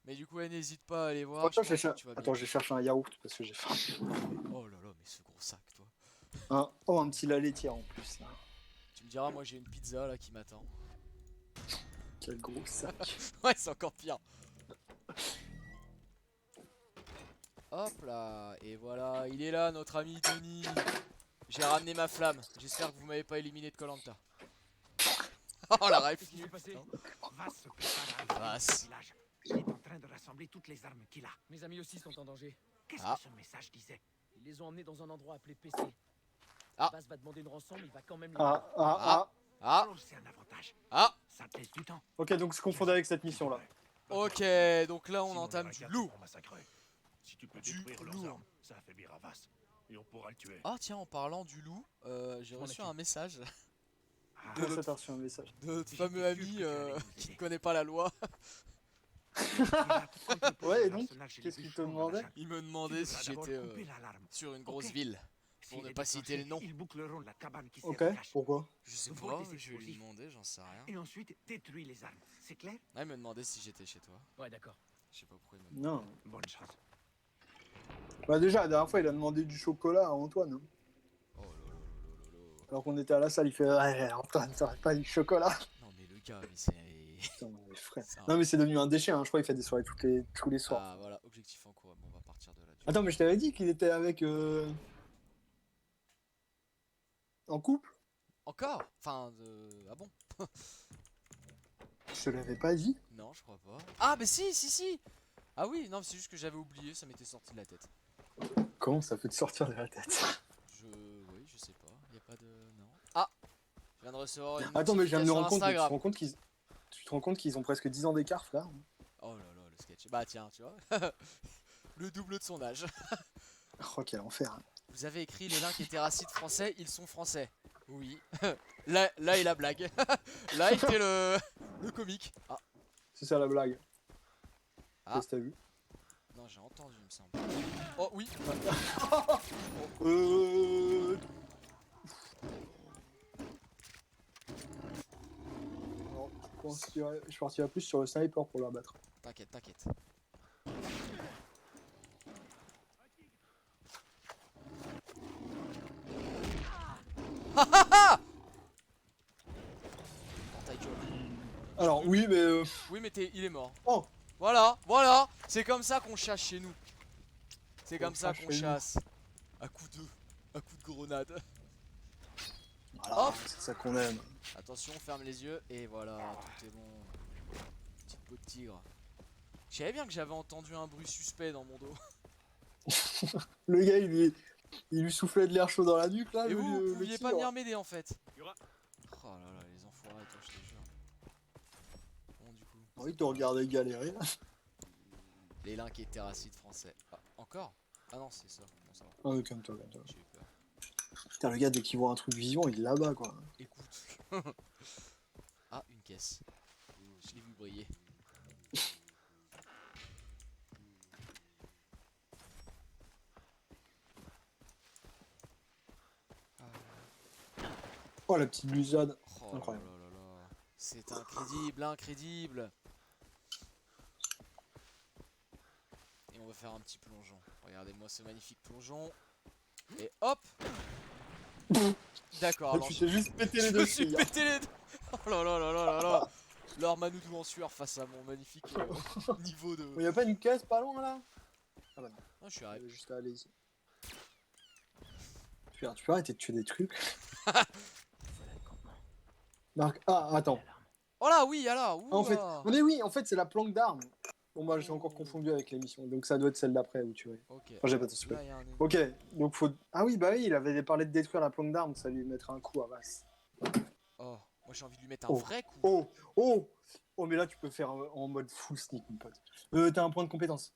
B: Mais du coup ouais, n'hésite pas à aller voir,
A: Attends,
B: je pense que tu vas bien.
A: Attends, j'ai cherché un yaourt parce que j'ai faim.
B: Oh là là mais ce gros sac toi.
A: Oh, un petit lait laitier en plus là.
B: Tu me diras moi j'ai une pizza là qui m'attend.
A: Quel gros sac.
B: Ouais c'est encore pire. Hop là, et voilà, il est là notre ami Denis. J'ai ramené ma flamme, j'espère que vous m'avez pas éliminé de Koh-Lanta. Oh la ref.
D: Qu'est-ce qui s'est passé?
C: Vas se prépare à
B: Vas.
C: arriver au village. Il est en train de rassembler toutes les armes qu'il a.
D: Mes amis aussi sont en danger.
C: Qu'est-ce
B: Ah.
C: que ce message disait?
D: Ils les ont emmenés dans un endroit appelé PC.
B: Ah.
D: Bas va demander une rançon, mais il va quand même les
A: Ah, ah, ah.
B: Ah,
C: Alors c'est un avantage.
B: ah.
C: Ça te laisse du temps.
A: Ok, donc je confondais avec cette mission là.
B: Ok, donc là on entame du loup.
C: Si tu peux
B: Du
C: détruire leurs
B: lourd.
C: armes, ça affaiblira Vass. Et on pourra le tuer.
B: Ah tiens, en parlant du loup, j'ai
D: m'en
B: reçu
D: occupe.
B: un message
C: Ah,
B: de
A: Comment ça
B: notre,
A: t'as reçu un message?
B: de notre
C: J'étais
B: fameux
C: sûr
B: ami
C: que tu allais nous
B: qui ne
C: aider.
B: connaît pas la loi.
C: il va entreposer
A: Ouais, et donc,
C: l'arsenal chez les
A: qu'est-ce qu'il te
C: bûcherons dans la
A: demandait?
C: jungle.
B: Il me
C: Tu
B: demandait
C: devras
B: si
C: d'abord
B: j'étais
C: couper l'alarme.
B: sur une grosse
C: Ok.
B: ville.
C: S'il
B: ne
C: est
B: pas citer le
C: déclenché,
B: nom.
C: Ils boucleront la cabane qui sert
A: Ok,
C: de cache.
A: pourquoi?
B: Je sais
C: Vole
B: pas,
C: des
B: je vais lui
C: explosifs.
B: demander, j'en sais rien.
C: Et ensuite, détruis les armes. C'est clair?
B: Ah, il me demandait si j'étais chez toi.
D: Ouais, d'accord.
B: Je sais pas pourquoi il me demandait.
A: Non.
C: Bonne chance.
A: Bah déjà, la dernière fois il a demandé du chocolat à Antoine, hein.
B: Oh là là là là là là.
A: Alors qu'on était à la salle, il fait ouais, Antoine, t'aurais pas du chocolat?
B: Non mais le gars, mais c'est...
A: Putain, mais frère.
B: C'est un-
A: Non mais c'est devenu un déchet, hein. Je crois qu'il fait des soirées tous les soirs.
B: Ah voilà, objectif en cours, bon, on va partir de là. du coup.
A: Attends, mais je t'avais dit qu'il était avec en couple?
B: Encore? Enfin, ah bon?
A: Je te l'avais pas dit.
B: Non, je crois pas. Ah mais si, si, si. Ah oui, non, c'est juste que j'avais oublié, ça m'était sorti de la tête.
A: Comment ça peut te sortir de la tête?
B: Oui, je sais pas, y a pas de... Non. Ah! Je viens de recevoir une
A: Attends, mais je viens de me
B: notification
A: rendre compte, mais
B: Instagram.
A: tu te rends compte qu'ils ont presque 10 ans d'écart, frère.
B: Oh là là, le sketch. Bah tiens, tu vois. Le double de son âge.
A: Oh, quel enfer.
B: Vous avez écrit les links étaient racistes français, ils sont français. Oui. Là est la blague. Là était le comique. Ah,
A: C'est ça la blague.
B: Ah.
A: Qu'est-ce que t'as vu?
B: non, j'ai entendu, il me semble. Oh oui.
A: Non, je partirai plus sur le sniper pour l'abattre.
B: T'inquiète, t'inquiète. Dans ta gueule.
A: Alors, oui, mais.
B: Oui, mais il est mort.
A: Oh!
B: Voilà, voilà. C'est comme ça qu'on chasse chez nous. C'est
A: On
B: comme ça
A: chasse
B: qu'on
A: chez nous.
B: chasse. À coup de grenade.
A: Voilà,
B: Hop.
A: c'est ça qu'on aime.
B: Attention, ferme les yeux et voilà, tout est bon. Petite peau de tigre. Je savais bien que j'avais entendu un bruit suspect dans mon dos.
A: Le gars, il lui soufflait de l'air chaud dans la nuque, là.
B: Et vous
A: le
B: pouviez
A: tigre.
B: pas venir m'aider en fait. Oh là là, les enfoirés, toi, je te jure.
A: Oui, te regarder galérer.
B: Les links et terracides français. Ah, encore? Ah non, c'est ça. Bon, ça va.
A: Ah oui, comme toi, comme toi.
B: J'ai eu peur.
A: Putain, le gars, dès qu'il voit un truc vivant, il est là-bas, quoi.
B: Écoute. Ah, une caisse. Je l'ai vu briller.
A: Oh, la petite glissade.
B: Oh là
A: Incroyable.
B: là là là. C'est incrédible, incrédible. Et on va faire un petit plongeon. Regardez-moi ce magnifique plongeon. Et hop. D'accord,
A: Là,
B: alors
A: tu t'es juste pété les
B: je
A: deux
B: me suis
A: chevilles.
B: pété les deux. Oh là là là là là là. Leur Manoudou en sueur face à mon magnifique niveau de...
A: Y a pas une caisse pas loin, là? Ah bah non,
B: Ah, je suis
A: il y
B: arrivé.
A: avait juste à aller ici. Tu peux arrêter de tuer des trucs.
D: Voilà le campement.
A: Marc, ah, attends.
D: L'alarme.
B: Oh là, oui, alors.
A: Ah, en fait,
B: Ouah.
A: mais oui, en fait, c'est la planque d'armes. Bon, bah, j'ai encore
B: Oh.
A: confondu avec l'émission, donc ça doit être celle d'après où tu es.
B: Ok.
A: Enfin, j'ai pas
B: alors,
A: de spoil.
B: là, il y a un ennemi.
A: Ok, donc faut. Ah oui, bah oui, il avait parlé de détruire la planque d'armes, ça lui mettrait un coup à Vasse.
B: Oh, moi j'ai envie de lui mettre un
A: Oh.
B: vrai coup.
A: Oh, oh, oh, mais là, tu peux faire en mode full sneak, mon pote. T'as un point de compétence.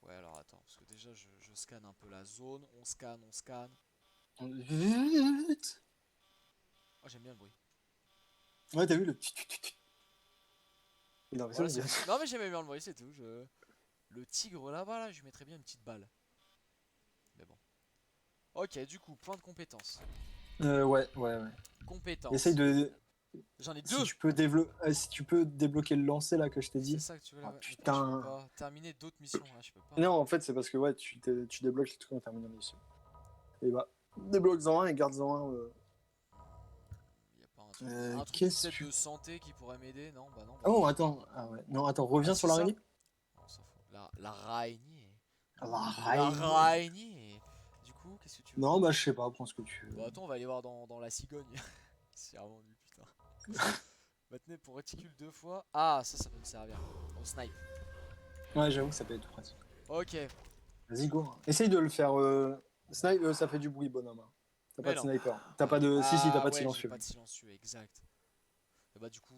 B: Ouais, alors attends, parce que déjà je scanne un peu la zone. On scanne, on scanne.
A: Vite.
B: Oh, j'aime bien le bruit.
A: Ouais, t'as vu le. Non, mais
B: Voilà,
A: ça,
B: non, mais j'aimais bien le bruit, c'est tout. Le tigre là-bas, là, je lui mettrais bien une petite balle. Mais bon. Ok, du coup, point de compétence.
A: ouais.
B: Compétence.
A: Essaye de.
B: J'en ai
A: Si
B: deux.
A: tu peux, si tu peux débloquer le lancer là que je t'ai
B: C'est
A: dit.
B: ça que tu veux
A: Ah
B: là. Mais pourquoi je peux
A: putain.
B: pas terminer d'autres missions là, je peux pas.
A: Non, en fait, c'est parce que ouais, tu débloques les trucs en terminant les missions. Et bah, débloque-en un et garde-en un.
B: Y a pas un truc
A: Qu'est-ce
B: peut-être
A: que.
B: de santé qui pourrait m'aider? Non, bah non. Bah,
A: Oh, attends. Ah ouais. Non, attends, reviens
B: ah,
A: sur
B: c'est ça.
A: l'araignée.
B: On s'en fout. La araignée.
A: La
B: La
A: araignée.
B: araignée. Du coup, qu'est-ce que tu veux?
A: Non, bah, je sais pas, prends ce que tu veux.
B: Bah attends, on va aller voir dans la cigogne. C'est vraiment nul, putain. Maintenez pour réticule 2 fois. Ah, ça peut me servir. Au snipe.
A: Ouais, j'avoue que ça peut être pratique.
B: Ok.
A: Vas-y, go. Essaye de le faire. Snipe, ça fait du bruit, bonhomme. T'as pas
B: Mais
A: de
B: non.
A: sniper. T'as pas de. Si, t'as pas de
B: Ouais, j'ai
A: silencieux.
B: pas de silencieux, exact. Et bah du coup.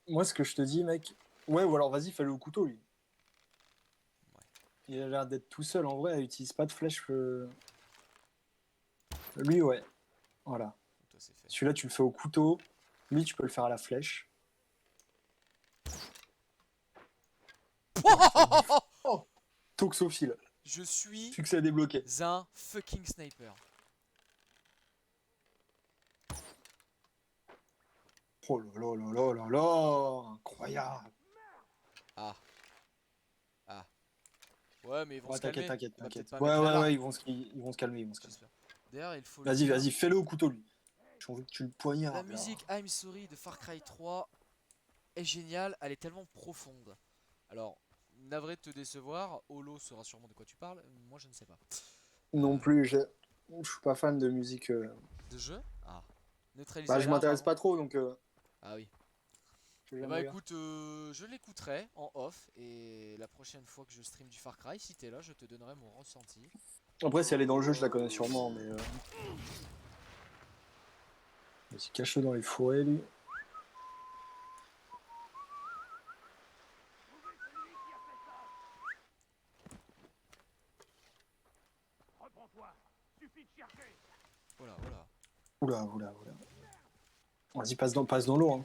A: Moi, ce que je te dis, mec. Ouais, ou alors vas-y, fais-le au couteau, lui.
B: Ouais.
A: Il a l'air d'être tout seul en vrai, il utilise pas de flèche. Lui, ouais. Voilà.
B: Toi, c'est fait.
A: Celui-là, tu le fais au couteau. Lui, tu peux le faire à la flèche. Oh, Toxophile.
B: Je suis
A: Succès débloqué.
B: un fucking sniper.
A: Oh là là là là là là. Incroyable.
B: Ah. Ah. Ouais, mais ils vont
A: Ouais,
B: se calmer.
A: t'inquiète.
B: On va peut-être pas
A: Ouais,
B: mettre l'alarme,
A: ouais, ils vont se calmer,
B: j'espère. D'ailleurs, il faut le
A: Vas-y,
B: dire.
A: vas-y, fais-le au couteau, lui. J'ai envie que tu le poignardes.
B: La
A: là.
B: musique I'm Sorry de Far Cry 3 est géniale, elle est tellement profonde. Alors, navré de te décevoir, Holo saura sûrement de quoi tu parles, moi je ne sais pas.
A: Non plus, je suis pas fan de musique.
B: De jeu? Ah. Neutraliser
A: Bah, je
B: l'alarme,
A: m'intéresse
B: pardon.
A: pas trop, donc.
B: Ah oui.
A: Je
B: Eh
A: vais
B: bah
A: jamais
B: écoute, je l'écouterai en off et la prochaine fois que je stream du Far Cry, si t'es là, je te donnerai mon ressenti.
A: Après, si elle est dans le jeu, je la connais sûrement, mais. Vas-y, cache-le dans les fourrés, lui.
C: Reprends-toi. Suffit de chercher.
B: Voilà, voilà.
A: Oula. Vas-y, passe dans l'eau, hein.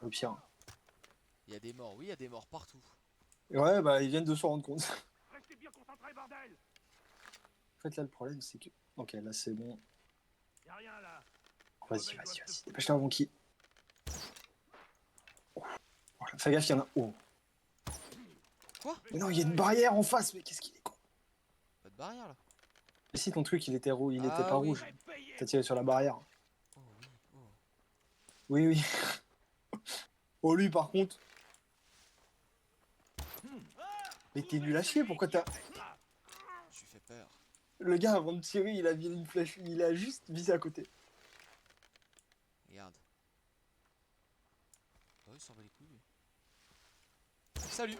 A: Au pire.
B: Il y a des morts, oui, il y a des morts partout.
A: Ouais, bah, ils viennent de se rendre compte.
C: Restez bien concentrés, bordel.
A: En fait, là, le problème, c'est que. Ok, là, c'est bon.
C: Y'a rien là.
A: Vas-y. Dépêche-toi avant qu'il. Oh. Voilà, fais gaffe, il y en a. Oh.
B: Quoi?
A: Mais non, il y a une barrière en face, mais qu'est-ce qu'il est con.
B: Pas de barrière là.
A: Et si ton truc, il était
B: Ah,
A: pas
B: oui.
A: rouge. T'as tiré sur la barrière.
B: Oh oui, oh.
A: Oui. Oh, lui, par contre. Mais t'es nul à chier, pourquoi t'as.
B: Je lui fais peur.
A: Le gars, avant de tirer, il a visé une flèche. Il a juste visé à côté.
B: Regarde. Oh, il s'en bat les couilles. Lui. Salut!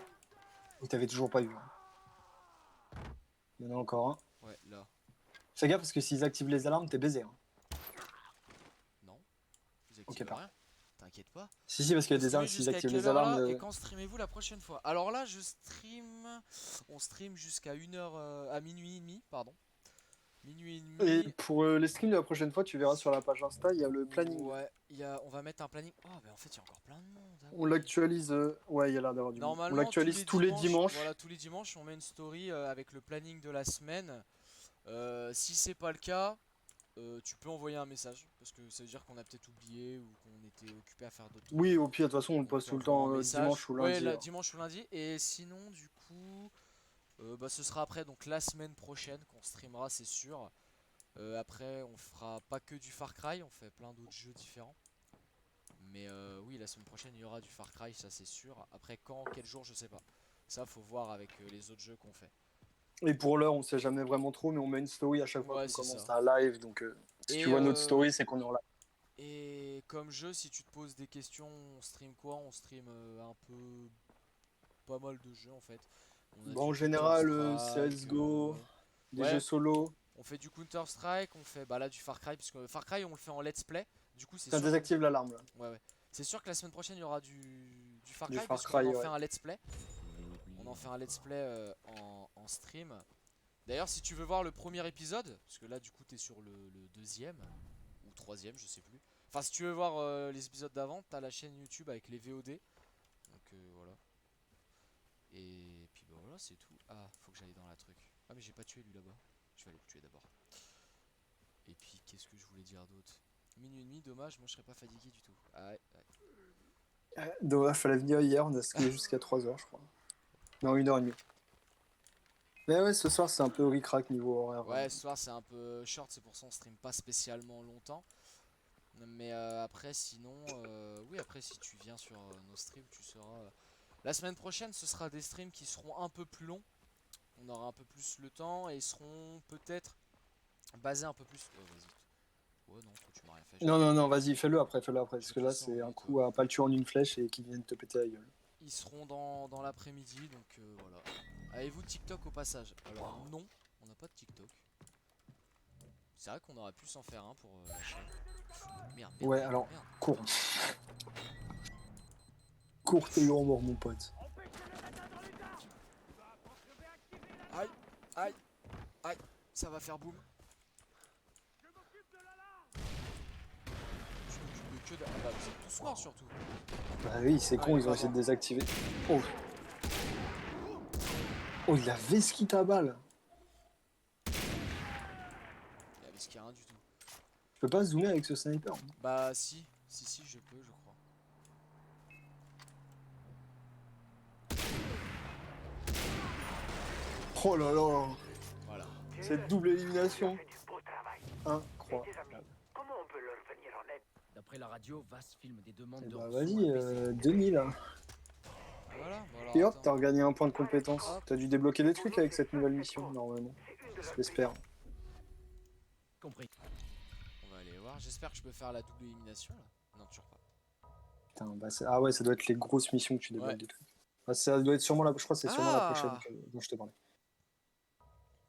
A: Il t'avait toujours pas vu. Il y en a encore un.
B: Ouais, là.
A: Fais gaffe parce que s'ils activent les alarmes, t'es baisé. Hein.
B: Non. Ils
A: Ok,
B: activent
A: parfait.
B: rien. t'inquiète pas.
A: Si, parce qu'il y a
B: Vous
A: des alarmes,
B: streamez
A: s'ils
B: jusqu'à
A: activent
B: quelle
A: les
B: heure
A: alarmes.
B: là et quand streamez-vous la prochaine fois? Alors là, on stream jusqu'à 1h à minuit et demi, pardon. Minuit et
A: Et
B: demi.
A: pour les streams de la prochaine fois, tu verras sur la page Insta, il y a le planning.
B: Ouais, on va mettre un planning. Oh, mais en fait, il y a encore plein de monde. Ah
A: On
B: ouais.
A: l'actualise. Ouais, il y a l'air d'avoir du monde. On
B: Normalement,
A: l'actualise tous les dimanches.
B: voilà, tous les dimanches, on met une story avec le planning de la semaine. Si c'est pas le cas, tu peux envoyer un message parce que ça veut dire qu'on a peut-être oublié ou qu'on était occupé à faire d'autres trucs.
A: Oui, au pire, de toute façon, on le
B: On
A: poste
B: peut
A: tout le
B: envoyer un
A: temps
B: message.
A: dimanche ou
B: Ouais,
A: lundi. Hein.
B: dimanche ou lundi. Et sinon, du coup, bah, ce sera après, donc la semaine prochaine qu'on streamera, c'est sûr. Après, on fera pas que du Far Cry, on fait plein d'autres jeux différents. Mais oui, la semaine prochaine, il y aura du Far Cry, ça c'est sûr. Après, quand, quel jour, je sais pas. Ça, faut voir avec les autres jeux qu'on fait.
A: Et pour l'heure, on sait jamais vraiment trop, mais on met une story à chaque fois
B: Ouais,
A: qu'on
B: c'est
A: commence
B: ça.
A: un live. Donc, si tu
B: Et,
A: vois notre story, c'est qu'on est en live.
B: et comme jeu, si tu te poses des questions, on stream quoi? On stream un peu pas mal de jeux en fait. On a
A: Bon,
B: du
A: en général,
B: Counter-Strike.
A: CSGO, des jeux
B: Ouais,
A: solo.
B: on fait du Counter-Strike, on fait bah là du Far Cry, puisque Far Cry on le fait en let's play. Du coup, c'est
A: Ça
B: sûr.
A: désactive l'alarme là.
B: Ouais, ouais. C'est sûr que la semaine prochaine il y aura du Far
A: Du
B: Cry,
A: Far
B: puisqu'on
A: Cry,
B: en fait
A: ouais.
B: un let's play. On en fait un let's play en stream. D'ailleurs, si tu veux voir le premier épisode, parce que là du coup t'es sur le deuxième ou troisième, je sais plus. Enfin, si tu veux voir les épisodes d'avant, t'as la chaîne YouTube avec les VOD. Donc voilà. Et puis bah voilà, c'est tout. Ah, faut que j'aille dans la truc. Ah, mais j'ai pas tué lui là-bas. Je vais aller le tuer d'abord. Et puis qu'est-ce que je voulais dire d'autre? Minuit et demi, dommage, moi je serais pas fatigué du tout. Ah ouais, ouais.
A: Dommage, fallait venir hier, on a skié jusqu'à 3h, je crois. Non, 1h30. Mais ouais, ce soir, c'est un peu ric-rac niveau horaire.
B: Ouais, ce soir c'est un peu short, c'est pour ça on stream pas spécialement longtemps. Mais après, sinon, oui, après, si tu viens sur nos streams, tu seras. La semaine prochaine, ce sera des streams qui seront un peu plus longs. On aura un peu plus le temps et ils seront peut-être basés un peu plus. Oh, vas-y. Ouais, non, toi, tu m'as rien fait.
A: Non, non, non, vas-y, fais-le après, parce
B: J'ai
A: que là,
B: pensé
A: c'est un
B: envoyer,
A: coup
B: toi.
A: à pas le tuer en une flèche et qu'ils viennent te péter la gueule.
B: Ils seront dans l'après-midi, donc voilà. Avez-vous TikTok au passage? Alors, non, on n'a pas de TikTok. C'est vrai qu'on aurait pu s'en faire un pour la chaîne. Merde, merde,
A: Ouais,
B: merde,
A: alors,
B: merde.
A: cours. Cours tes grands morts, mon pote.
B: Aïe, aïe, aïe, ça va faire boum. Je m'occupe de que ah bah vous êtes tous morts surtout.
A: Bah oui, c'est con,
B: il est
A: ils ont
B: pas
A: essayé de
B: mort.
A: désactiver. Oh. Oh, il a vesquit ta balle.
B: Il y avait ce qu'il y a rien du tout.
A: Je peux pas zoomer avec ce sniper. Hein.
B: Bah si, si je peux je crois.
A: Oh là là.
B: Voilà.
A: Cette double élimination.
C: fait du beau travail.
A: Incroyable.
C: Tes amis, comment on peut leur venir en aide?
D: D'après la radio, Vass filme des demandes
A: Eh
D: de
A: bah
D: rançon
A: vas-y,
D: à PC.
A: 2000. Hein.
B: Voilà, bon alors
A: Et hop,
B: attends.
A: t'as regagné un point de compétence.
B: Hop.
A: T'as dû débloquer des trucs avec cette nouvelle mission, normalement. J'espère.
D: Compris.
B: On va aller voir. J'espère que je peux faire la double élimination là. Non, toujours pas.
A: Putain, bah ah ouais, ça doit être les grosses missions que tu débloques
B: Ouais.
A: des trucs. Ah, ça doit être sûrement la, je crois que c'est sûrement la prochaine
B: Ah,
A: dont je te parlais.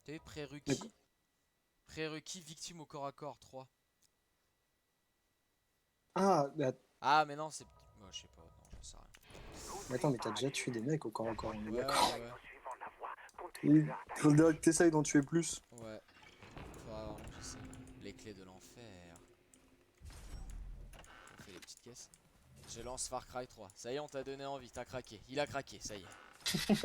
B: t'es prérequis. Prérequis victime au corps à corps 3.
A: Ah, bah,
B: Ah mais non c'est. Ouais, je sais pas, non j'en sais rien.
A: mais attends, mais t'as déjà tué des mecs au corps à corps, on est
B: Ouais,
A: d'accord.
B: ouais.
C: Suivant la voie,
A: Il
C: contribue à
A: faudrait que t'essayes d'en tuer plus.
B: Ouais. Faudra vraiment que j'essaie. Les clés de l'enfer. On fait les petites caisses. Je lance Far Cry 3. Ça y est, on t'a donné envie, t'as craqué. Il a craqué, ça y est.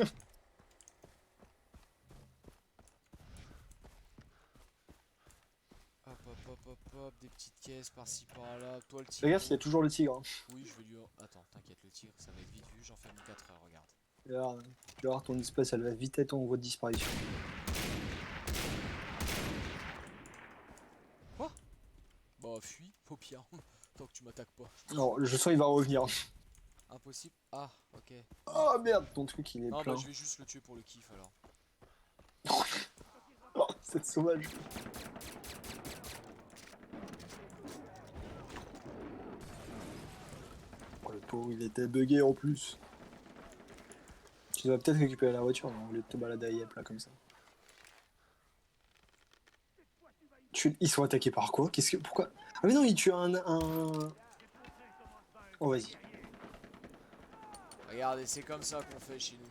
B: Hop, hop, hop, hop, hop, des petites caisses par-ci par-là. Toi le tigre.
A: Fais gaffe, il y a toujours le tigre. Hein.
B: Oui, je vais lui. Attends, t'inquiète, le tigre, ça va être vite vu. J'en fais mon 4 heures, regarde.
A: Tu vas voir, ton espèce, elle va vite être en voie de disparition.
B: Quoi? Bah, fuis, au pire. Tant que tu m'attaques pas.
A: Non, je sens qu'il va revenir.
B: Impossible. Ah, ok.
A: Oh merde, ton truc il est
B: Non,
A: plein.
B: bah, je vais juste le tuer pour le kiff alors.
A: Oh, c'est sauvage. Oh, le pauvre, il était bugué en plus. Tu dois peut-être récupérer la voiture hein, au lieu de te balader à Yep là comme ça. Ils sont attaqués par quoi? Pourquoi? Ah mais non, il tue un... Oh, vas-y.
B: Regardez, c'est comme ça qu'on fait chez nous.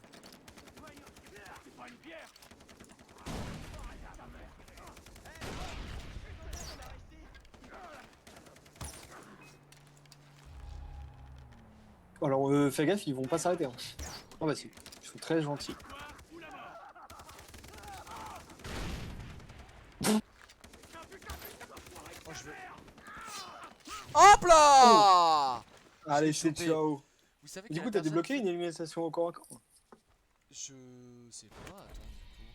A: Alors, fais gaffe, ils vont pas s'arrêter. Hein. Oh, bah si. Ils sont très gentils.
B: Oh, je veux... Hop là!
A: Allez,
B: l'ai
A: c'est
B: chopé.
A: ciao.
B: Vous savez
A: Du
B: qu'il y a
A: coup,
B: la
A: t'as
B: personne
A: débloqué
B: qui-
A: une élimination au corps à corps?
B: Je sais pas, attends, du coup.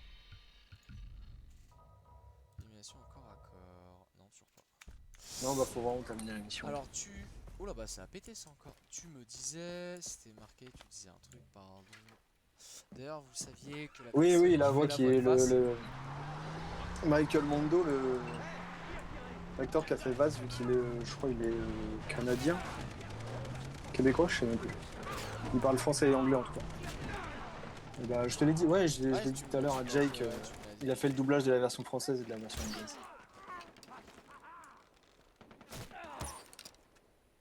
B: Élimination au corps à corps. Non, toujours pas.
A: Non, bah faut vraiment terminer la mission.
B: Alors tu... Oh là bah ça a pété ça encore. Tu me disais... C'était marqué, tu disais un truc, pardon. D'ailleurs vous saviez que la
A: Oui,
B: personne
A: oui, la
B: qui
A: voix
B: fait la
A: qui
B: voix
A: est
B: de Vass-
A: Michael Mondo, l'acteur qui a fait Vaz, vu qu'il est, je crois, il est canadien, québécois, je sais même plus. Il parle français et anglais en tout cas. Et bah, je te l'ai dit, ouais, je
B: Ouais,
A: l'ai dit
B: tu
A: tout à
B: me-
A: l'heure à
B: tu me l'as
A: Jake.
B: dit, ouais, tu me l'as dit.
A: Il a fait le doublage de la version française et de la version anglaise.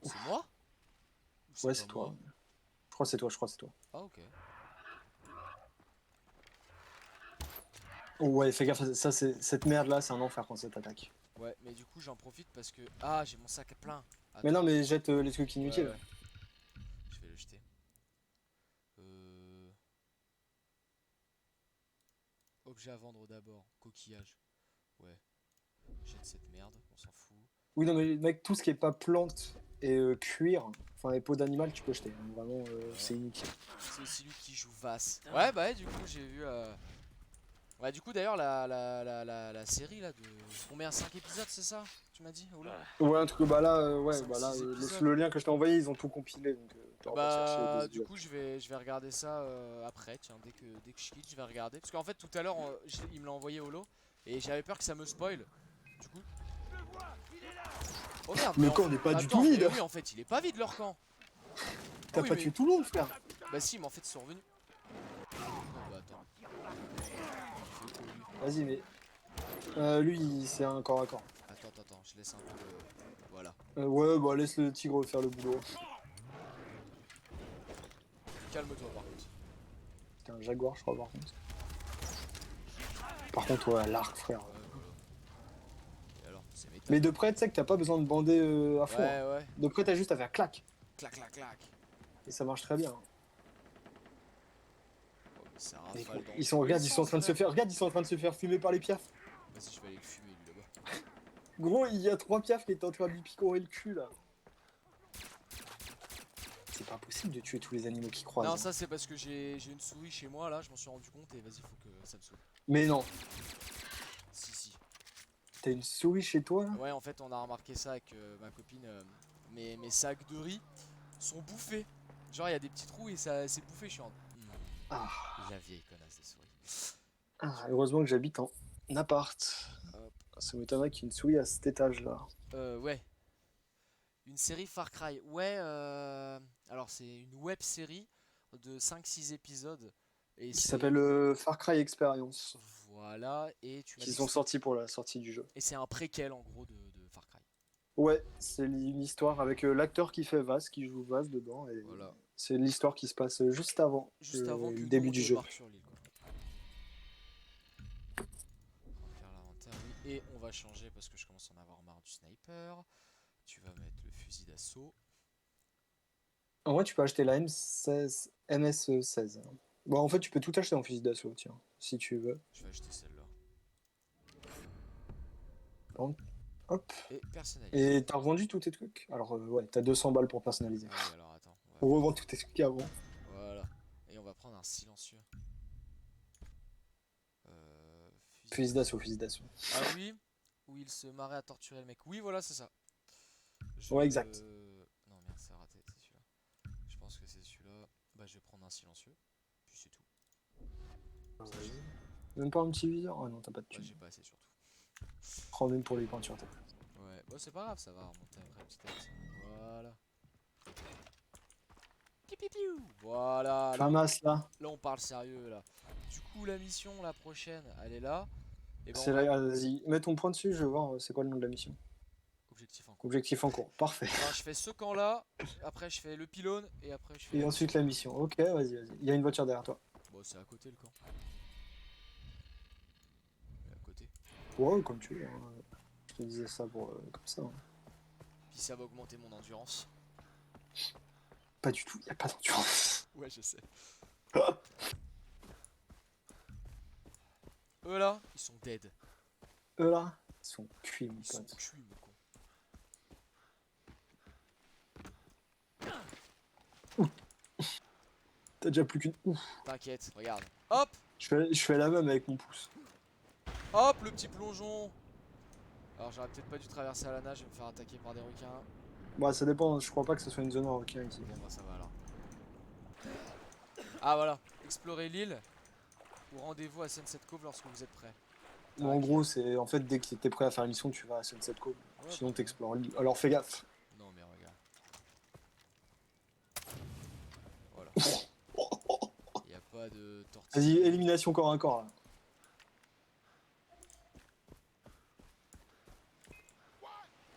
B: C'est moi? Ou
A: Ouais,
B: pas
A: c'est toi.
B: moi
A: Je crois que c'est toi, je crois que c'est toi.
B: Ah ok.
A: Oh, ouais, fais gaffe, ça, cette merde là, c'est un enfer quand ça t'attaque.
B: Ouais, mais du coup j'en profite parce que... Ah, j'ai mon sac plein.
A: Mais
B: Attends.
A: non, mais jette les trucs
B: Ouais,
A: inutiles.
B: ouais. Je vais le jeter. Objet à vendre d'abord. Coquillage. Ouais. Jette cette merde, on s'en fout.
A: Oui, non, mais mec, tout ce qui est pas plante et cuir, enfin, les peaux d'animal, tu peux jeter. Hein. Vraiment, c'est inutile.
B: C'est aussi lui qui joue Vass. Ouais, bah ouais, du coup, j'ai vu. Ouais, du coup, d'ailleurs, la série là de. Combien 5 épisodes, c'est ça? Tu m'as dit? Oula.
A: Ouais, un truc, bah là, ouais,
B: Cinq,
A: bah là,
B: six épisodes.
A: le lien que je t'ai envoyé, ils ont tout compilé, donc t'auras pas à chercher les
B: Bah, du
A: épisodes.
B: coup, je vais regarder ça après. Tiens, dès que je quitte, je vais regarder. Parce qu'en fait, tout à l'heure, il me l'a envoyé au lot. Et j'avais peur que ça me spoil. Du coup. Oh merde,
A: Le
B: mais
A: camp n'est pas du tout
B: mais
A: vide.
B: oui, en fait, il est pas vide leur camp.
A: T'as
B: oui,
A: pas
B: mais-
A: tué tout le monde, frère.
B: Bah si, mais en fait ils sont revenus. Non, bah attends. Il fait quoi, lui
A: Vas-y, mais lui, c'est un corps à corps.
B: Attends, je laisse un peu Voilà.
A: Ouais, bah laisse le tigre faire le boulot.
B: Calme-toi par contre.
A: C'était un jaguar, je crois, par contre. Par contre, ouais, l'arc, frère.
B: Ouais, voilà. Et alors, c'est méthode.
A: Mais de près, tu sais que t'as pas besoin de bander à fond. Hein.
B: Ouais.
A: De près, t'as juste à faire clac.
B: Clac, clac, clac.
A: Et ça marche très bien.
B: Oh, mais ça
A: Et
B: rafale dans
A: ils sont,
B: tous
A: regarde,
B: les
A: ils sont en
B: sens,
A: train de se
B: frère.
A: faire, regarde, ils sont en train de se faire fumer par les piafs.
B: Vas-y, je vais aller le fumer lui là-bas.
A: Gros, il y a 3 piafs qui étaient en train de lui picorer le cul là. C'est pas possible de tuer tous les animaux qui croisent.
B: Non,
A: hein.
B: ça c'est parce que j'ai une souris chez moi là, je m'en suis rendu compte et vas-y, faut que ça me sauve.
A: Mais non,
B: Si.
A: t'as une souris chez toi là?
B: Ouais, en fait, on a remarqué ça avec ma copine. Mes sacs de riz sont bouffés. Genre, il y a des petits trous et ça c'est bouffé, je suis en.
A: Ah.
B: La vieille connasse de souris.
A: Ah, heureusement que j'habite en appart.
B: Hop.
A: Ça m'étonnerait qu'il y ait une souris à cet étage là.
B: Ouais. Une série Far Cry. Ouais, alors c'est une web série de 5-6 épisodes. Et
A: Qui
B: c'est-
A: s'appelle Far Cry Experience.
B: Voilà, et tu m'as dit
A: Qu'ils
B: que
A: ont sorti pour la sortie du jeu.
B: et c'est un préquel en gros de Far Cry.
A: Ouais, c'est une histoire avec l'acteur qui fait Vaz, qui joue Vaz dedans. Et
B: Voilà.
A: c'est l'histoire qui se passe juste avant,
B: Juste avant que
A: le
B: nous,
A: début
B: on
A: du jeu.
B: débarque sur l'île, quoi. On va faire l'inventaire, oui. Et on va changer parce que je commence à en avoir marre du sniper. Tu vas mettre le fusil d'assaut.
A: En vrai, tu peux acheter la M16, MS16. Bon, en fait, tu peux tout acheter en fusil d'assaut, tiens, si tu veux.
B: Je vais acheter celle-là.
A: Hop.
B: Et personnaliser.
A: Et t'as revendu tous tes trucs? Alors, ouais, t'as 200 balles pour personnaliser.
B: Ah oui, alors attends.
A: On revend tous tes trucs avant.
B: Voilà. Et on va prendre un silencieux.
A: Fusil d'assaut, fusil d'assaut.
B: Ah oui, où il se marrait à torturer le mec. Oui, voilà, c'est ça.
A: Ouais, exact.
B: Non, merde, c'est raté, c'est celui-là. Je pense que c'est celui-là. Bah, je vais prendre un silencieux. Puis c'est tout.
A: Même pas un petit viseur? Ah non, t'as pas de
B: Ouais,
A: thune.
B: j'ai pas assez surtout.
A: Prends même pour les peintures, t'as plus.
B: Ouais, bah c'est pas grave, ça va remonter après petit à petit. Voilà. Piu, piu, piu. Voilà.
A: Famas, là.
B: Là, on parle sérieux là. Du coup, la mission, la prochaine, elle est là. Et ben,
A: C'est là, vas-y. Mets ton point dessus, je vais voir c'est quoi le nom de la mission.
B: Objectif en cours.
A: Objectif en cours, parfait.
B: Alors, je fais ce camp là, après je fais le pylône et après je fais.
A: Et ensuite la mission. Ok, vas-y. Il y a une voiture derrière toi.
B: Bon, c'est à côté le camp. C'est à côté.
A: Ouais, comme tu veux. Hein. Je te disais ça pour comme ça. Hein.
B: Puis ça va augmenter mon endurance.
A: Pas du tout, il y a pas d'endurance.
B: Ouais, je sais. Eux là, ils sont dead.
A: Eux là, ils sont cuits, mon
B: Ils sont
A: pote.
B: cuits, mon con.
A: T'as déjà plus qu'une. Ouf.
B: T'inquiète, regarde. Hop,
A: Je fais la même avec mon pouce.
B: hop, le petit plongeon. Alors j'aurais peut-être pas dû traverser à la nage et me faire attaquer par des requins.
A: Bah, ça dépend, je crois pas que ce soit une zone en requin ici.
B: Bon bah ça va alors. Ah voilà, explorer l'île ou rendez-vous à Sunset Cove lorsque vous êtes prêt.
A: Bon, en gros, c'est en fait dès que t'es prêt à faire une mission, tu vas à Sunset Cove.
B: Ouais,
A: Sinon,
B: bah,
A: t'explores l'île. Alors fais gaffe.
B: non mais regarde. Voilà. Y a pas de tortue.
A: Vas-y, élimination corps à corps là.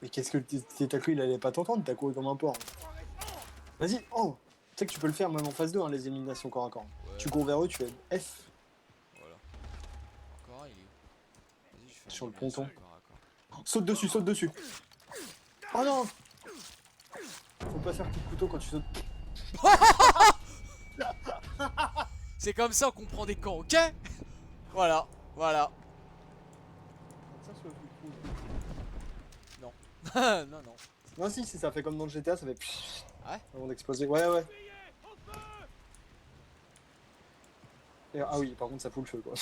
A: Mais qu'est-ce que t'as cru, il allait pas t'entendre, t'as couru comme un porc. Vas-y, oh! Tu sais que tu peux le faire même en phase 2, hein, les éliminations corps à corps.
B: Ouais,
A: Tu cours vers eux, tu fais F.
B: voilà. Encore un, il est où? Vas-y, je fais
A: Sur le
B: une élimination
A: ponton.
B: corps à corps.
A: Saute dessus, saute dessus. Oh non! Faut pas faire coup de couteau quand tu sautes.
B: C'est comme ça qu'on prend des camps, ok? Voilà, voilà. Non, non.
A: Non, si, ça fait comme dans le GTA, ça fait.
B: Ouais.
A: Avant d'exploser. Ouais, ouais. Et, ah oui, par contre, ça fout le feu quoi.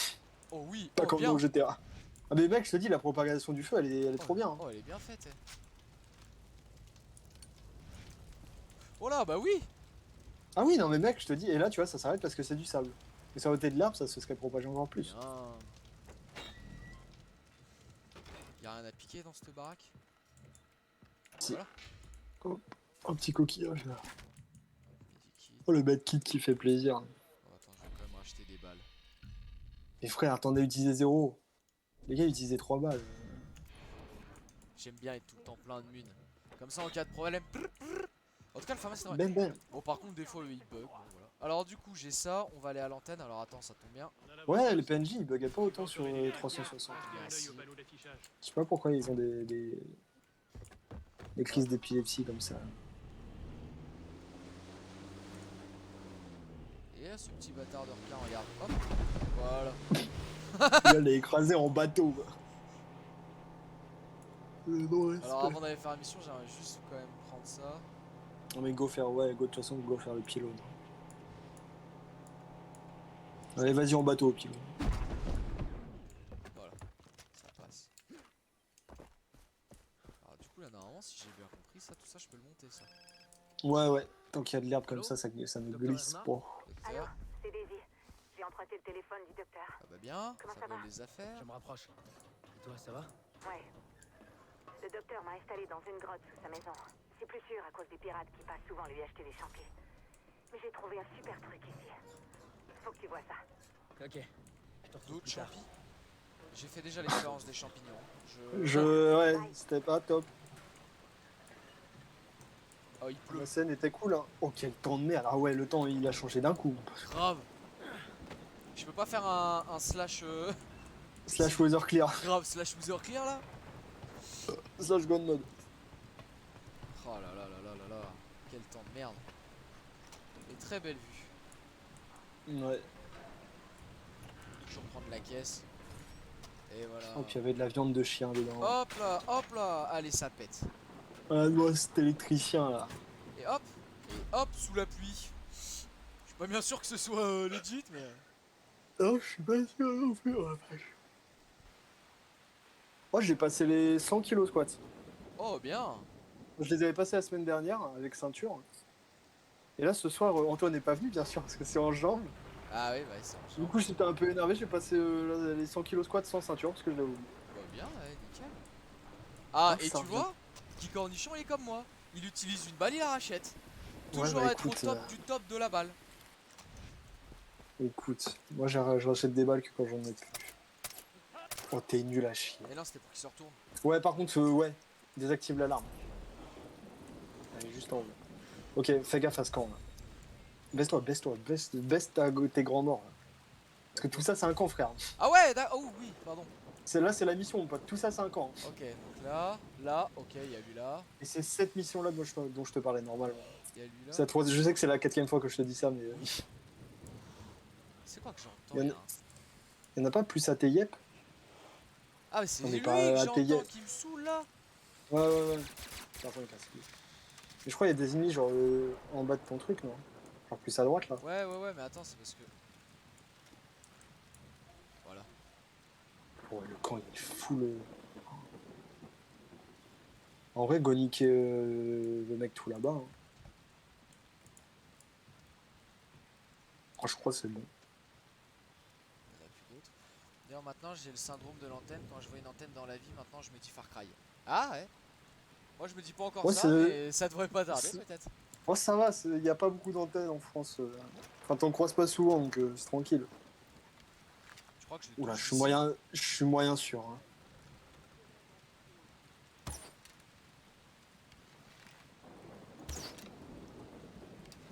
B: Oh oui,
A: Pas
B: oh,
A: comme
B: bien.
A: dans le GTA. Ah, mais mec, je te dis, la propagation du feu, elle est
B: Oh,
A: trop bien. Hein.
B: Oh, elle est bien faite. Oh là, bah oui.
A: Ah oui, non, mais mec, je te dis, et là, tu vois, ça s'arrête parce que c'est du sable. Et ça aurait été de l'herbe, ça se serait propagé encore plus.
B: Bien. Y'a rien à piquer dans cette baraque?
A: Si.
B: Voilà.
A: Un petit coquillage là.
B: Medikit.
A: Oh, le bad kit qui fait plaisir.
B: Oh, attends, je vais quand même racheter des balles.
A: Mais frère, t'en as utilisé 0. Les gars, ils utilisaient 3 balles.
B: J'aime bien être tout le temps plein de mun. Comme ça, en cas de problème. En tout cas, le pharmacien c'est vrai.
A: Ben, ben.
B: Bon, par contre, des fois, le hit bug. Bon, voilà. Alors, du coup, j'ai ça. On va aller à l'antenne. Alors, attends, ça tombe bien.
A: Ouais, les PNJ, ils buguaient pas autant sur 360.
B: Merci.
A: Je sais pas pourquoi ils ont des crises d'épilepsie comme ça.
B: Et là, ce petit bâtard de requin, regarde. Hop. Voilà.
A: Il allait écraser en bateau. Quoi.
B: Alors, avant d'aller faire la mission, j'aimerais juste quand même prendre ça.
A: Non mais go faire, ouais, go de toute façon, go faire le pylône. Allez, vas-y en bateau au pylône.
B: Voilà. Ça passe. Alors, du coup, là, normalement, si j'ai bien compris, ça, tout ça, je peux le monter, ça.
A: Ouais, ouais, tant qu'il y a de l'herbe comme
D: Allô
A: ça ne
D: Docteur
A: glisse
D: Herman
A: pas.
C: Allô,
B: Docteur.
C: c'est Daisy. J'ai emprunté le téléphone du docteur.
B: Ah bah bien.
C: Comment
B: Ça
C: ça
B: vaut
C: va
B: les affaires.
D: Je me rapproche. Et toi, ça va?
C: Ouais. Le docteur m'a installé dans une grotte sous sa maison. C'est plus sûr à cause des pirates qui passent souvent lui acheter des champis. Mais j'ai trouvé un super truc ici. Faut que tu vois ça.
D: Ok. Je te retrouve
B: D'autres
D: plus tard.
B: champis. J'ai fait déjà l'expérience des champignons.
A: Ouais, c'était pas top.
B: Oh, il pleut.
A: La scène était cool, hein. Oh, quel temps de merde. Ah ouais, le temps, il a changé d'un coup.
B: Grave. Je peux pas faire un slash.
A: Slash weather clear.
B: Grave, slash Wither Clear là?
A: Slash gun mode.
B: Oh là là là là là là. Quel temps de merde. Et très belle vue.
A: Ouais.
B: Toujours prendre la caisse. Et voilà.
A: Oh, puis il y avait de la viande de chien dedans.
B: Hop là. Allez, ça pète.
A: Ah, moi, cet électricien là.
B: Et hop, sous la pluie. Je suis pas bien sûr que ce soit legit, mais.
A: Non, je suis pas sûr non plus. Oh, la vache. Oh, j'ai passé les 100 kilos squats.
B: Oh, bien.
A: Je les avais passés la semaine dernière avec ceinture. Et là, ce soir, Antoine n'est pas venu, bien sûr, parce que c'est en jambes.
B: Ah oui, bah c'est en
A: Du coup, j'étais un peu énervé. J'ai passé les 100 kilos squats sans ceinture parce que je l'avais oublié.
B: Bah bien, ouais, nickel. Ah,
A: Ah,
B: et
A: ça
B: tu
A: revient.
B: vois, Guy Cornichon il est comme moi. Il utilise une balle, il la rachète.
A: Ouais,
B: Toujours
A: bah,
B: être
A: écoute,
B: au top du top de la balle.
A: Écoute, moi, je rachète des balles que quand j'en ai plus. Oh, t'es nul à chier.
B: Et là, c'était pour qu'il se retourne.
A: Ouais, par contre, ouais. Désactive l'alarme. Elle est juste en haut. Ok, fais gaffe à ce camp là. Baisse tes grands morts. Là. Parce que tout ça c'est un camp frère.
B: Ah ouais, oh oui, pardon.
A: Là c'est la mission mon pote, tout ça c'est un camp.
B: Ok, donc là, ok, il y a lui là.
A: Et c'est cette mission là dont je te parlais normalement.
B: Il y a lui là.
A: Je sais que c'est la 4ème fois que je te dis ça mais...
B: C'est quoi que j'entends
A: Il y en a-
B: là
A: Y'en a pas plus à tes yep?
B: Ah mais c'est
A: On est
B: lui
A: pas
B: que
A: à
B: j'entends
A: payer.
B: qui me saoule là.
A: Ouais. Attends, il casse. Mais je crois qu'il y a des ennemis genre en bas de ton truc non? Genre plus à droite là.
B: Ouais, mais attends, c'est parce que... Voilà.
A: Oh, le camp il est full. En vrai, go niquer le mec tout là-bas. Hein. Oh, je crois que c'est bon.
B: Il n'y en a plus d'autres. D'ailleurs maintenant j'ai le syndrome de l'antenne. Quand je vois une antenne dans la vie, maintenant je me dis Far Cry. Ah ouais. Moi je me dis pas encore
A: Ouais,
B: ça, mais ça devrait pas tarder peut-être.
A: Oh, ça va, il n'y a pas beaucoup d'antennes en France. Enfin, t'en croises pas souvent donc c'est tranquille.
B: Je crois que je l'ai
A: Oula,
B: touché
A: je suis moyen sûr. Hein.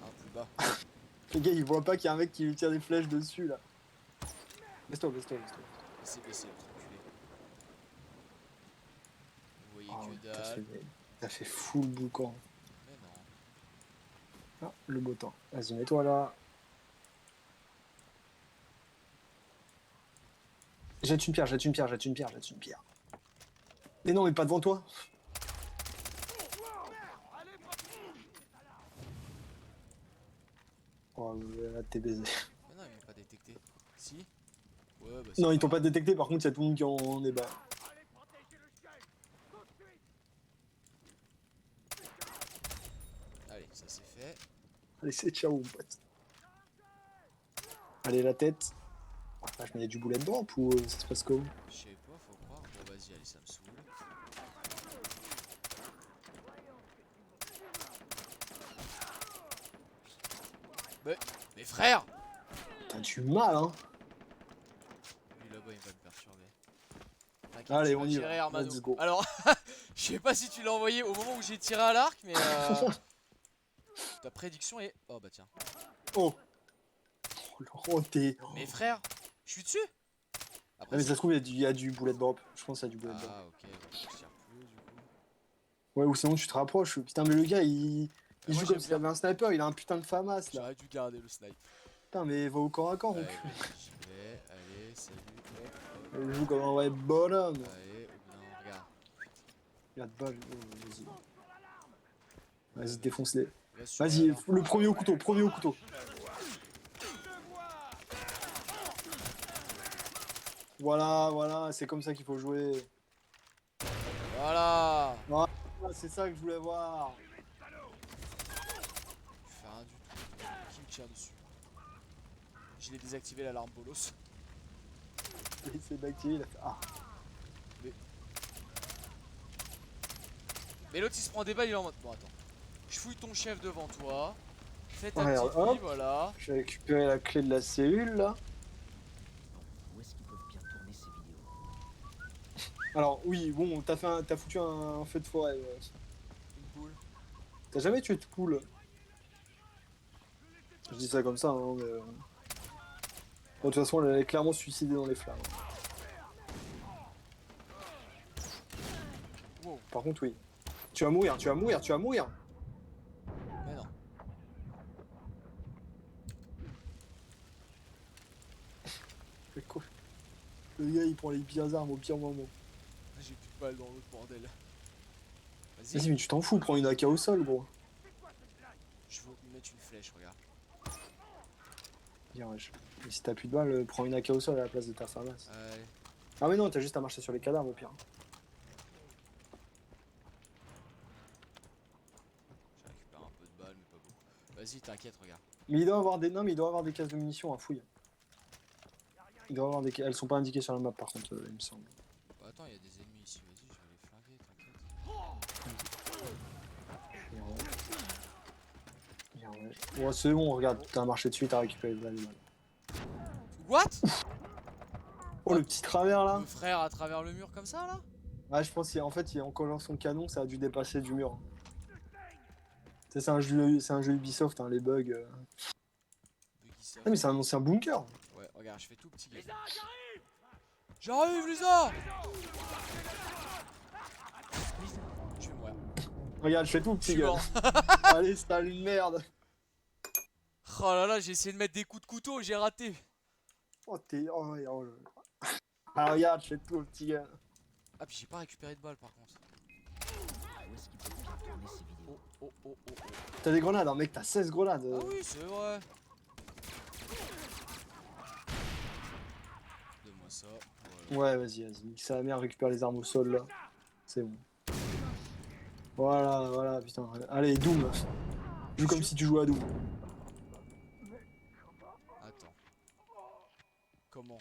B: Ah, plus bas.
A: Le gars, il voit pas qu'il y a un mec qui lui tire des flèches dessus là. Laisse-toi.
B: Laissez baisser le enculé. Vous voyez
A: Ah,
B: que dalle.
A: t'as fait full boucan.
B: Mais non.
A: Ah, le beau temps. Vas-y, mets-toi là. Jette une pierre. Mais non, mais pas devant toi. Oh, là, t'es baisé.
B: Mais non, ils m'ont pas détecté. Si. Ouais, bah
A: Non, ils
B: c'est
A: t'ont pas détecté, par contre, il y a tout le monde qui en est bas.
B: Allez, ça c'est fait.
A: Allez, c'est ciao, mon pote. Allez, la tête. Ah, vache, mais il y a du boulet drop ou ça se passe comment?
B: Je sais pas, faut croire. Bon, vas-y, allez, ça me saoule. Mais frère!
A: T'as du mal, hein.
B: Lui là-bas, il va me perturber. T'inquiète,
A: Allez,
B: tu
A: on
B: vas
A: y
B: gérer
A: va.
B: Armano.
A: Let's go.
B: Alors, je sais pas si tu l'as envoyé au moment où j'ai tiré à l'arc, mais ta prédiction est... Oh bah tiens.
A: Oh. Oh, Laurent, t'es...
B: Mais frère, je suis dessus.
A: Ah, mais ça se trouve, il y a du bullet drop. Je pense qu'il y a du bullet drop.
B: Ah ok, donc je tire plus du coup.
A: Ouais, ou sinon tu te rapproches. Putain, mais le gars, il
B: Moi,
A: joue comme
B: j'aime
A: s'il
B: bien.
A: avait un sniper. Il a un putain de FAMAS, là.
B: J'aurais dû garder le snipe.
A: Putain, mais va au corps à corps,
B: Allez,
A: donc.
B: j'y vais, allez, salut, hop, hop.
A: Il joue comme un vrai bonhomme.
B: Allez, non, regarde.
A: Regarde pas, vas-y, défonce-les.
B: Va sur
A: Vas-y,
B: la-
A: le premier au couteau. Voilà, c'est comme ça qu'il faut jouer.
B: Voilà.
A: Ah, c'est ça que je voulais voir.
B: Je fais rien du tout. Qui me tire dessus? Je l'ai désactivé l'alarme bolos.
A: Il essaie d'activer, il a fait... Ah,
B: Mais l'autre il se prend des balles, il est en mode. Bon, attends. Je fouille ton chef devant toi. Fais ta
A: Regarde,
B: petite vie,
A: hop.
B: voilà.
A: j'ai récupéré la clé de la cellule, là.
D: Où est-ce qu'ils peuvent bien tourner ces vidéos?
A: Alors, oui, bon, t'as foutu un feu de forêt.
B: Une poule.
A: T'as jamais tué de poule? Je dis ça comme ça, hein, mais... Bon, de toute façon, elle est clairement suicidée dans les flammes.
B: Wow.
A: Par contre, oui. Tu vas mourir.
B: Mais non.
A: Mais quoi? Le gars, il prend les pires armes au pire moment.
B: J'ai plus de balles dans l'autre bordel.
A: Vas-y,
B: Vas-y.
A: mais tu t'en fous, prends une AK au sol, gros.
B: Je vais vous mettre une flèche, regarde.
A: Bien, wesh. Mais si t'as plus de balles, prends une AK au sol à la place de ta FAMAS.
B: Allez.
A: Ah, mais non, t'as juste à marcher sur les cadavres au pire.
B: J'ai récupéré un peu de balles, mais pas beaucoup. Vas-y, t'inquiète, regarde.
A: Mais il doit avoir des. Non, mais il doit avoir des cases de munitions à fouille. Il doit avoir des. Elles sont pas indiquées sur la map par contre, il me semble.
B: Bah, attends, il y a des ennemis ici, vas-y, je vais les flinguer, t'inquiète.
A: Ouais, c'est bon, regarde, t'as marché dessus, t'as récupéré les balles.
B: What?
A: Oh, le petit travers là!
B: Le frère à travers le mur comme ça là?
A: Ah, je pense qu'en fait, en collant son canon, ça a dû dépasser du mur. C'est un jeu Ubisoft, hein, les bugs.
B: Buggy soft.
A: Ah, mais c'est un ancien bunker.
B: Ouais, regarde, je fais tout petit gars. J'arrive, Lisa. Je vais mourir.
A: Regarde, je fais tout,
B: Je
A: petit
B: suis
A: gars.
B: mort.
A: Allez, sale merde.
B: Oh là là, j'ai essayé de mettre des coups de couteau, j'ai raté.
A: Oh, t'es. Oh, ouais, oh, ah, regarde, je fais tout, petit gars.
B: Ah, puis j'ai pas récupéré de balles par contre.
D: Où est-ce qu'ils peuvent bien tourner ces vidéos?
B: Oh.
A: T'as des grenades, hein, mec, t'as 16 grenades.
B: Ah oui, c'est vrai. Donne-moi ça. Voilà.
A: Ouais, vas-y, nique sa mère, récupère les armes au sol là. C'est bon. Voilà, putain. Allez, Doom. Joue comme si tu jouais à Doom.
B: Attends. Comment?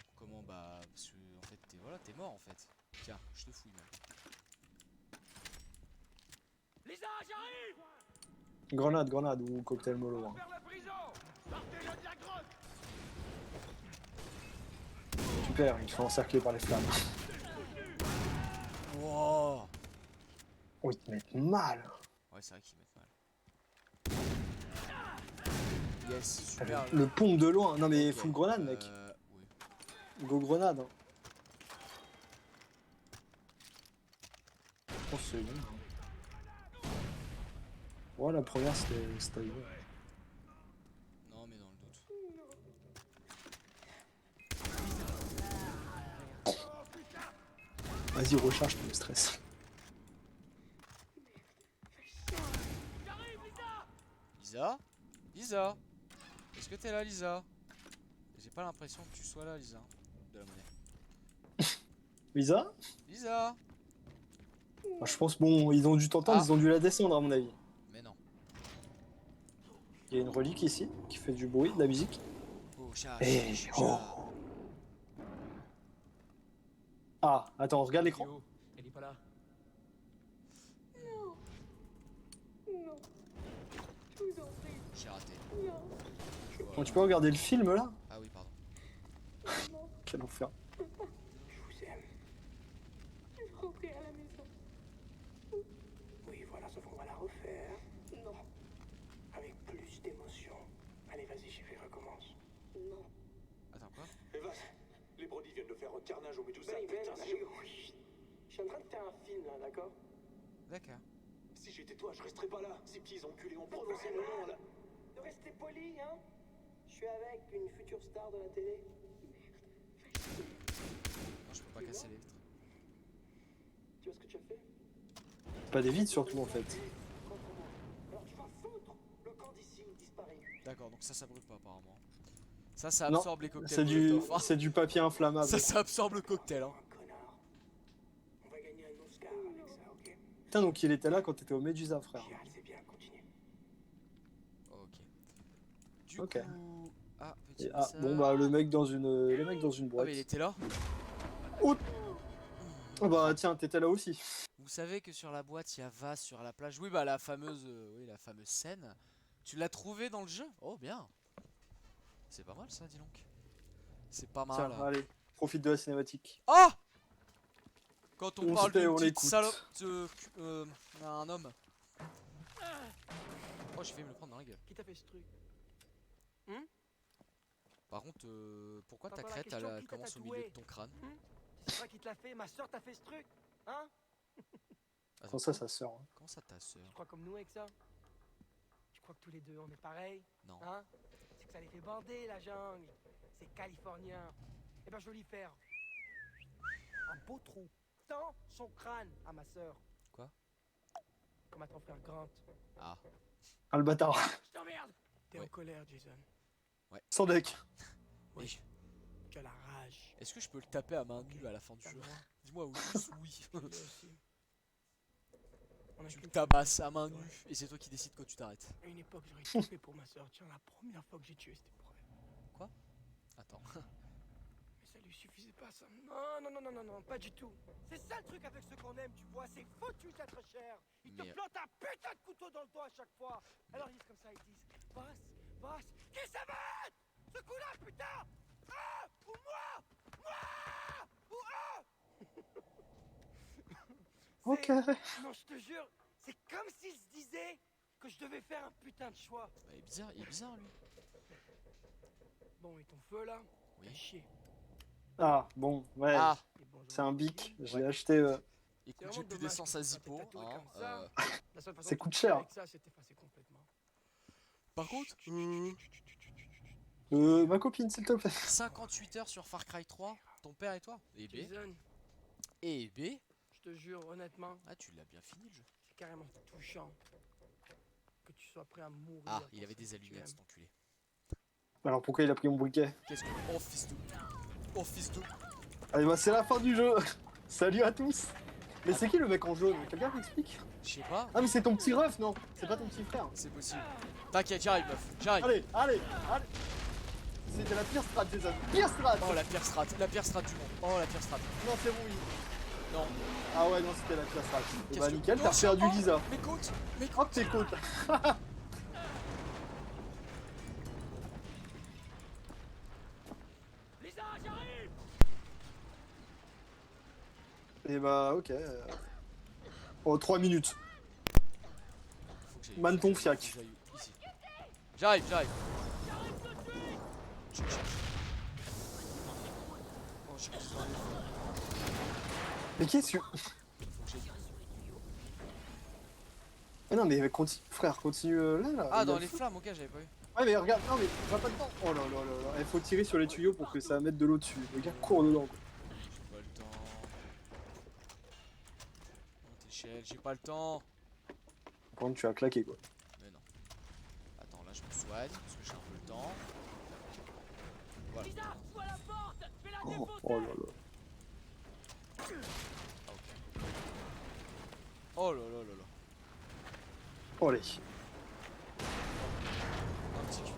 B: Bah, parce que en fait, t'es mort en fait. Tiens, je te fouille même.
E: Lisa, j'arrive!
A: Grenade ou cocktail mollo. Hein.
E: Vers la prison! Sortez-le de la grotte!
A: Super, il te fait encercler par les flammes.
B: Wow.
A: Oh, ils te mettent mal.
B: Ouais, c'est vrai qu'ils mettent mal. Yes, super.
A: Le pompe de loin. Non, mais
B: Ok,
A: full grenade, mec.
B: Oui.
A: Go grenade. Hein. Oh, c'est bon. Ouais, la première, c'était bon.
B: Non, mais dans le doute.
A: Vas-y, recharge ton stress.
B: Lisa? Lisa? Est-ce que t'es là, Lisa? J'ai pas l'impression que tu sois là, Lisa. De la monnaie.
A: Lisa?
B: Lisa?
A: Je pense, bon, ils ont dû t'entendre,
B: Ah.
A: ils ont dû la descendre, à mon avis.
B: Mais non.
A: Il y a une relique ici, qui fait du bruit, de la musique.
B: Oh, chat.
A: Oh. Ah, attends, regarde l'écran.
E: Yo, elle est pas là.
B: J'ai raté.
A: Bon, tu peux regarder le film, là?
B: Ah oui, pardon.
A: Quel enfer.
E: Je vous aime.
F: Je veux rentrer à la maison.
E: Oui, voilà, sauf qu'on va la refaire.
F: Non,
E: Avec plus d'émotion. Allez, vas-y, chérie, recommence.
F: non.
B: Attends, quoi?
G: Evas, les brodis viennent de faire un carnage au Medusa.
E: Ben,
G: Putain,
E: je suis en train de faire un film, là, d'accord?
B: D'accord.
G: si j'étais toi, je resterais pas là. Ces petits enculés ont prononcé mon nom, là.
E: De rester poli, hein? Je suis avec une future star de la télé.
B: Non, je peux pas casser les vitres.
E: Tu vois ce que tu as fait?
A: Pas des vides, surtout, en fait.
E: Contre-moi. Alors tu vas foutre le camp d'ici disparaît.
B: D'accord, donc ça brûle pas apparemment. Ça
A: Non,
B: absorbe les cocktails.
A: c'est
B: Molotov, hein.
A: c'est du papier inflammable.
B: Ça absorbe le cocktail, hein.
E: Un connard. On va gagner un Oscar avec ça, ok?
A: Putain, donc il était là quand t'étais au Medusa, frère.
E: Chial, c'est bien, continue.
B: Ok. Du
A: Ok.
B: coup. Ah, petit
A: Et, ah,
B: message.
A: bon, bah, le mec dans une
B: Ah,
A: boîte.
B: mais il était là.
A: Oh bah, tiens, t'étais là aussi.
B: Vous savez que sur la boîte, il y a Vas sur la plage. Oui, bah la fameuse scène. Tu l'as trouvée dans le jeu? Oh, bien. C'est pas mal ça, dis donc. C'est pas mal.
A: Tiens, allez, profite de la cinématique.
B: Ah! Quand on
A: On
B: parle
A: se tait,
B: d'une
A: on
B: petite
A: écoute.
B: salope un homme. Oh, j'ai failli me le prendre dans la gueule.
E: Qui t'a fait ce truc?
B: Par contre, pourquoi ta
E: T'entends la
B: crête
E: question,
B: elle
E: qui t'a
B: commence au
E: tatoué
B: milieu de ton crâne?
E: C'est toi qui te l'a fait? Ma soeur t'a fait ce truc? Hein?
A: Sans ça, ça sort. Hein.
B: Comment ça, ta soeur?
E: Tu crois comme nous avec ça? Tu crois que tous les deux on est pareils?
B: Non.
E: Hein? C'est que ça les fait bander la jungle. C'est californien. Eh ben je veux lui faire un beau trou dans son crâne à ma sœur.
B: Quoi?
E: Comme à ton frère Grant.
B: Ah.
A: Ah, le bâtard.
E: Je t'emmerde! T'es
B: Ouais.
E: en colère, Jason.
A: Sans deck.
E: Oui. Tu as la rage.
B: Est-ce que je peux le taper à main nue à la fin du jeu? Dis-moi juste oui.
E: Fais-le aussi. On a
B: Tu le
E: qu'une
B: tabasses à main nue et c'est toi qui décides quand tu t'arrêtes.
E: À une époque, j'aurais tout fait pour ma sœur. Tiens, la première fois que j'ai tué, c'était pour elle.
B: Attends.
E: Mais ça lui suffisait pas, ça. Non, pas du tout. C'est ça le truc avec ceux qu'on aime, tu vois. C'est foutu d'être cher. Ils te
B: Mais-
E: plantent un putain de couteau dans le dos à chaque fois. Alors ils disent comme ça, ils disent Boss, qui ça va être? Ce coup-là, putain! Ah! Ou moi! Moi! Ou eux!
A: Ok.
E: Non, je te jure, c'est comme s'il se disait que je devais faire un putain de choix.
B: Bah, il est bizarre lui.
E: Bon, et ton feu là?
B: Oui.
E: T'as chier.
A: Ah, bon, ouais.
B: Ah,
E: Et bon,
A: C'est un bic. Je
B: Ouais.
A: l'ai acheté.
B: écoute, j'ai plus d'essence à Zippo.
E: Hein,
B: Hein,
E: La seule façon
A: Ça
E: de
A: coûte
E: faire
A: cher.
E: avec ça, c'est t'effacer complètement.
B: Par contre,
A: Ma copine, s'il te plaît.
B: 58 heures sur Far Cry 3, ton père et toi. Et B.
E: Jason,
B: Et B.
E: je te jure, honnêtement,
B: Ah, tu l'as bien fini le jeu.
E: c'est carrément touchant que tu sois prêt à mourir.
B: Ah,
E: pour
B: il avait
E: celle
B: des
E: que tu
B: allumettes,
E: aimes.
B: cet enculé.
A: Alors pourquoi il a pris mon briquet?
B: Qu'est-ce que. Oh, fils de. Oh, fils de.
A: Allez, bah c'est la fin du jeu. Salut à tous. Mais c'est qui le mec en jaune? Quelqu'un m'explique?
B: Je sais pas,
A: Ah mais c'est ton petit ref, non? C'est pas ton petit frère.
B: c'est possible. T'inquiète, j'arrive, meuf. J'arrive.
A: Allez, allez, allez. C'était la pire strat, Jason. Pire strat.
B: Oh, la pire strat du monde. Oh, la pire strat.
A: Non, c'est bon, oui.
B: Non.
A: Ah ouais, non, c'était la pire strat. Et
B: Qu'est-ce
A: bah
B: que-
A: nickel,
B: Non,
A: t'as perdu
B: oh,
A: Lisa.
B: Mes côtes. Mes côtes.
A: Hop, tes côtes.
E: Lisa, j'arrive!
A: Et bah ok. Oh, 3 minutes.
B: Faut que j'aille-
A: Maneton
B: faut que
A: fiac.
B: j'aille ici. J'arrive. Je cherche. Oh, je cherche dans les-
A: Mais qu'est-ce que...
B: Faut que j'aille.
A: Mais non, mais continue, frère, continue là.
B: Ah,
A: Il y a
B: dans
A: le
B: les
A: feu.
B: flammes, ok, j'avais pas vu.
A: Ouais, mais regarde, non, mais j'ai pas le temps. Oh là là là là. Il faut tirer sur les tuyaux pour que ça mette de l'eau dessus. Le gars court dedans, quoi.
B: J'ai pas le temps. Monte échelle, j'ai pas le temps.
A: Par contre, tu as claqué, quoi.
B: Mais non. Attends, là je me soigne parce que j'ai un peu le temps. Voilà.
E: Lisa, ouvre la porte! Fais-la
A: Oh,
E: défoncer!
A: oh là là.
B: Ah, ok. Oh là là là là.
A: Oh, allez.
B: Un petit cul.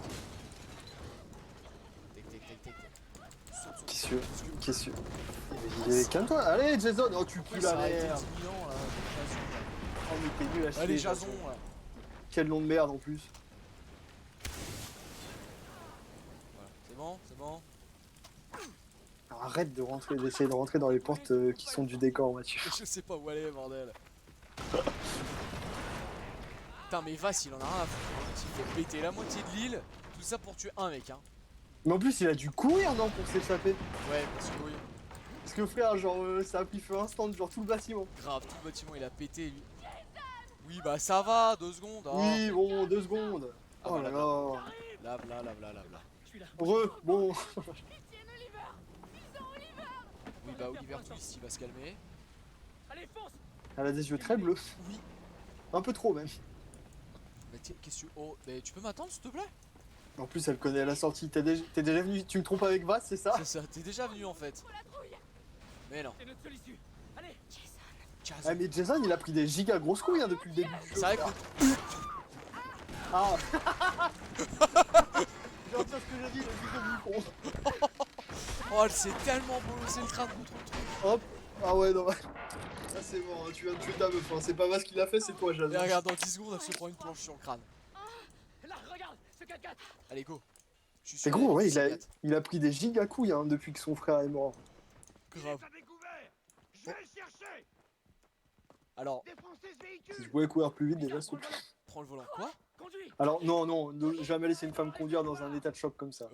B: Tac tac tac tac tac. Saute, saute.
A: Qu'est-ce que... Calme-toi. Allez, Jason. Oh, tu
B: Pourquoi
A: pues
B: il s'est
A: la
B: arrêté
A: merde.
B: 10 000 ans là, Jason, là.
A: Oh, mais t'es nul à chier.
B: Allez,
A: Jason.
B: Jason là.
A: Quel nom de merde, en plus.
B: Voilà, c'est bon, c'est bon.
A: Alors, arrête de rentrer, d'essayer de rentrer dans les portes qui sont du décor, Mathieu.
B: Je sais pas où aller, bordel. Putain, mais Vass il en a rien à foutre. Il fait péter la moitié de l'île. Tout ça pour tuer un mec, hein.
A: Mais en plus, il a dû courir, non, pour s'échapper.
B: Ouais, parce que oui.
A: Parce que, frère, genre, ça a pris feu instant, genre tout le bâtiment.
B: Grave, tout le bâtiment il a pété lui. Oui, bah ça va, 2 secondes. Hein.
A: Oui, bon, 2 secondes.
B: Ah,
A: Oh là
B: voilà.
A: là.
B: Lave, là, lave, là, lave, là.
E: Je suis là.
A: Bon.
B: Oui, bah Oliver Twist il va se calmer.
E: Allez, fonce!
A: Elle a des yeux très bleus.
B: Oui.
A: Un peu trop, même.
B: Mais qu'est-ce que. Oh, mais tu peux m'attendre s'il te plaît?
A: En plus, elle connaît la sortie. T'es déjà venu. Tu me trompes avec Vass, c'est ça?
B: C'est ça, t'es déjà venu en fait. Mais non.
E: C'est notre seule issue. Allez!
B: Jason.
A: Ah, mais Jason, il a pris des giga grosses couilles hein, depuis le début du jeu.
B: C'est vrai que.
A: Ah. Je retire ce que j'ai dit, le giga du con.
B: Oh, c'est tellement beau, c'est le crâne contre le truc.
A: Hop. Ah ouais, non. Ah, c'est bon, hein, tu viens de tuer ta meuf. Hein. C'est pas Vass qui l'a fait, c'est toi, Jason.
B: Et regarde, dans 10 secondes, elle se prend une planche sur le crâne.
E: Là, regarde! Ce 4x4!
B: Allez, go. Je suis
A: C'est
B: sûr
A: gros,
B: qu'il
A: ouais,
B: y a des
A: il a pris des giga couilles hein, depuis que son frère est mort.
B: Grave.
G: à découvert. Je vais le chercher.
B: Alors,
G: Défoncez ce
A: Si
G: véhicule.
A: je pouvais courir plus vite, déjà, s'il te plaît.
B: prends le volant. Quoi?
E: Conduis!
A: Alors, non, ne jamais laisser une femme conduire dans un état de choc comme ça.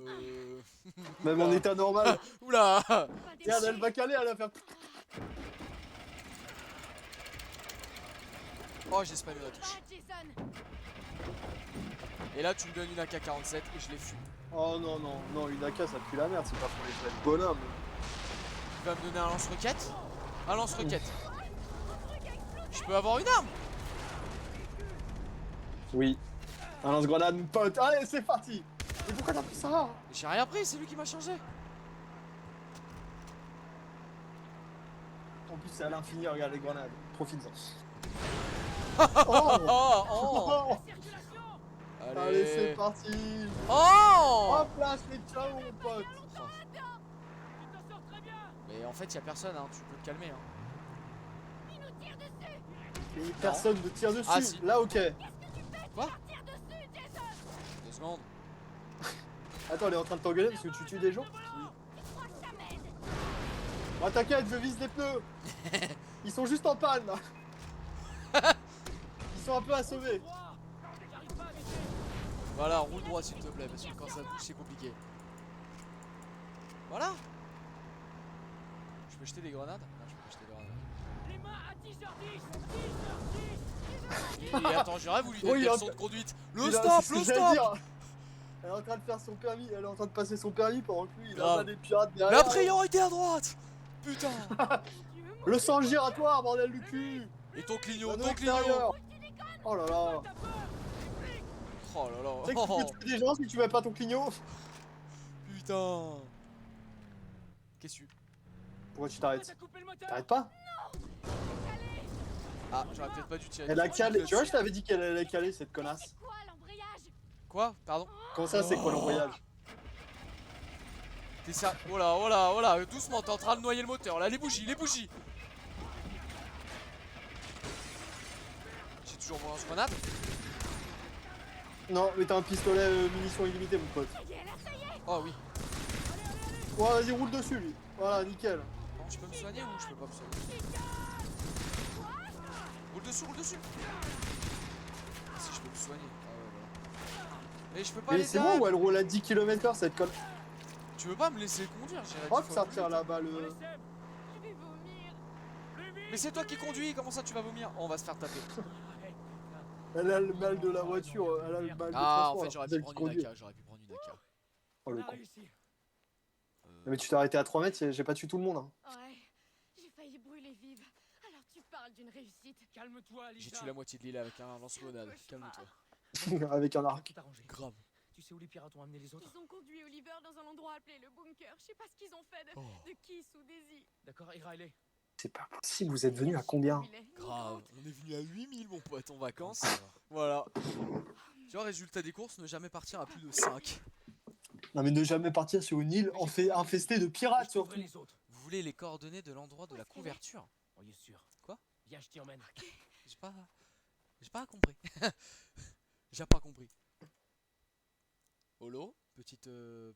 A: Même en
B: Oula.
A: état normal.
B: Oula.
A: Regarde, elle va caler, elle va faire.
B: Oh, j'ai spammé la touche. Et là, tu me donnes une AK-47 et je les fume.
A: Oh non, non, non, une AK ça pue la merde, c'est pas pour les vrais bonhommes.
B: Tu vas me donner un lance-roquette? Un lance-roquette. Je peux avoir une arme?
A: Oui. Un lance-grenade, mon pote. Allez, c'est parti. Mais pourquoi t'as pris ça?
B: J'ai rien pris, c'est lui qui m'a changé.
A: En plus, c'est à l'infini, regarde les grenades. Profites-en.
B: Oh,
A: Oh,
B: oh.
A: Allez, c'est parti.
B: Oh.
A: Hop là, c'est ciao, mon pote.
E: Tu t'en sors très bien!
B: Mais en fait, y a personne, hein. Tu peux te calmer, hein.
A: Et personne ne tire dessus.
B: Ah, si.
A: Là, ok.
B: Quoi? 2 secondes.
A: Attends, elle est en train de t'engueuler parce que tu tues des gens? Oh, t'inquiète, je vise les pneus. Ils sont juste en panne. Ils sont un peu assommés.
B: Voilà, roule droit s'il te plaît, parce que quand ça bouge c'est compliqué. Voilà. Je peux jeter des grenades? Non, je peux pas jeter des grenades.
E: Les mains à 10h10.
B: Et attends, j'aurais voulu
A: Oh,
B: des
A: il a-
B: leçons de conduite. Le
A: Il a-
B: stop,
A: c'est ce
B: le
A: que j'allais
B: stop.
A: dire. Elle est en train de faire son permis, elle est en train de passer son permis pendant que lui il
B: Grave.
A: a des pirates derrière.
B: La priorité à droite. Putain.
A: Le sang giratoire, bordel du cul.
B: Et ton clignot,
A: Panneau
B: ton clignot.
A: extérieur. Oh là là.
B: Oh là là.
A: Tu sais que tu peux tuer des gens si tu mets pas ton clignot.
B: Putain. Qu'est-ce que tu...
A: Pourquoi tu t'arrêtes?
E: T'as coupé le moteur.
A: T'arrêtes pas?
B: Ah, j'aurais peut-être pas dû tirer.
A: Elle a calé. Tu vois, je t'avais dit qu'elle allait caler cette connasse.
F: Quoi, l'embrayage?
B: Quoi? Pardon?
A: Comment ça, c'est quoi l'embrayage?
B: T'es ça. Oh là, oh là, oh là. Doucement, t'es en train de noyer le moteur. Là, les bougies, les bougies. J'ai toujours mon lance-grenade.
A: Non, mais t'as un pistolet munitions illimitées, mon pote.
B: Oh oui.
A: Ouais, vas-y, roule dessus, lui. Voilà, nickel.
B: Bon, je peux me soigner ou je peux pas me soigner? Roule dessus, roule dessus. Si je peux me soigner. Ah ouais, voilà. Mais je peux pas
A: Mais
B: les
A: c'est
B: dagues.
A: bon, ou elle roule à 10 km/h cette conne.
B: Tu veux pas me laisser conduire? J'irai 10
A: Hop,
B: fois
A: ça
B: plus
A: retire
B: vite.
A: là-bas le.
F: Je vais vomir.
B: Mais c'est toi qui conduis, comment ça tu vas vomir? Oh, on va se faire taper.
A: Elle a le mal de la voiture, elle a le mal de
B: Ah, en
A: transport,
B: fait, j'aurais
A: c'est
B: pu
A: elle qui
B: prendre une
A: conduit.
B: AK, j'aurais pu prendre une AK.
A: Oh le
E: On a
A: con.
E: réussi.
A: Mais tu t'es arrêté à 3 mètres, j'ai pas tué tout le monde. Hein.
F: Ouais, j'ai failli brûler vive. Alors tu parles d'une réussite.
E: Calme-toi, Lisa.
B: J'ai tué la moitié de l'île avec un lance-grenade. Calme-toi.
A: Avec un arc.
E: Tout arrangé.
B: Grave.
E: Tu sais où les pirates ont amené les autres?
F: Ils ont conduit Oliver dans un endroit appelé le bunker. Je sais pas ce qu'ils ont fait de Kiss ou Daisy.
E: D'accord, et Riley?
A: C'est pas possible, vous êtes venu à combien?
B: Grave. On est venu à 8000 mon pote en vacances. Voilà. Tu vois, résultat des courses, ne jamais partir à plus de 5.
A: Non mais ne jamais partir sur une île infestée de pirates
E: Je
A: surtout.
E: trouverai les autres.
B: Vous voulez les coordonnées de l'endroit de la couverture?
E: On y est sûr.
B: Quoi?
E: Viens, je t'y emmène.
B: J'ai pas... J'ai pas compris. J'ai pas compris. Holo, petite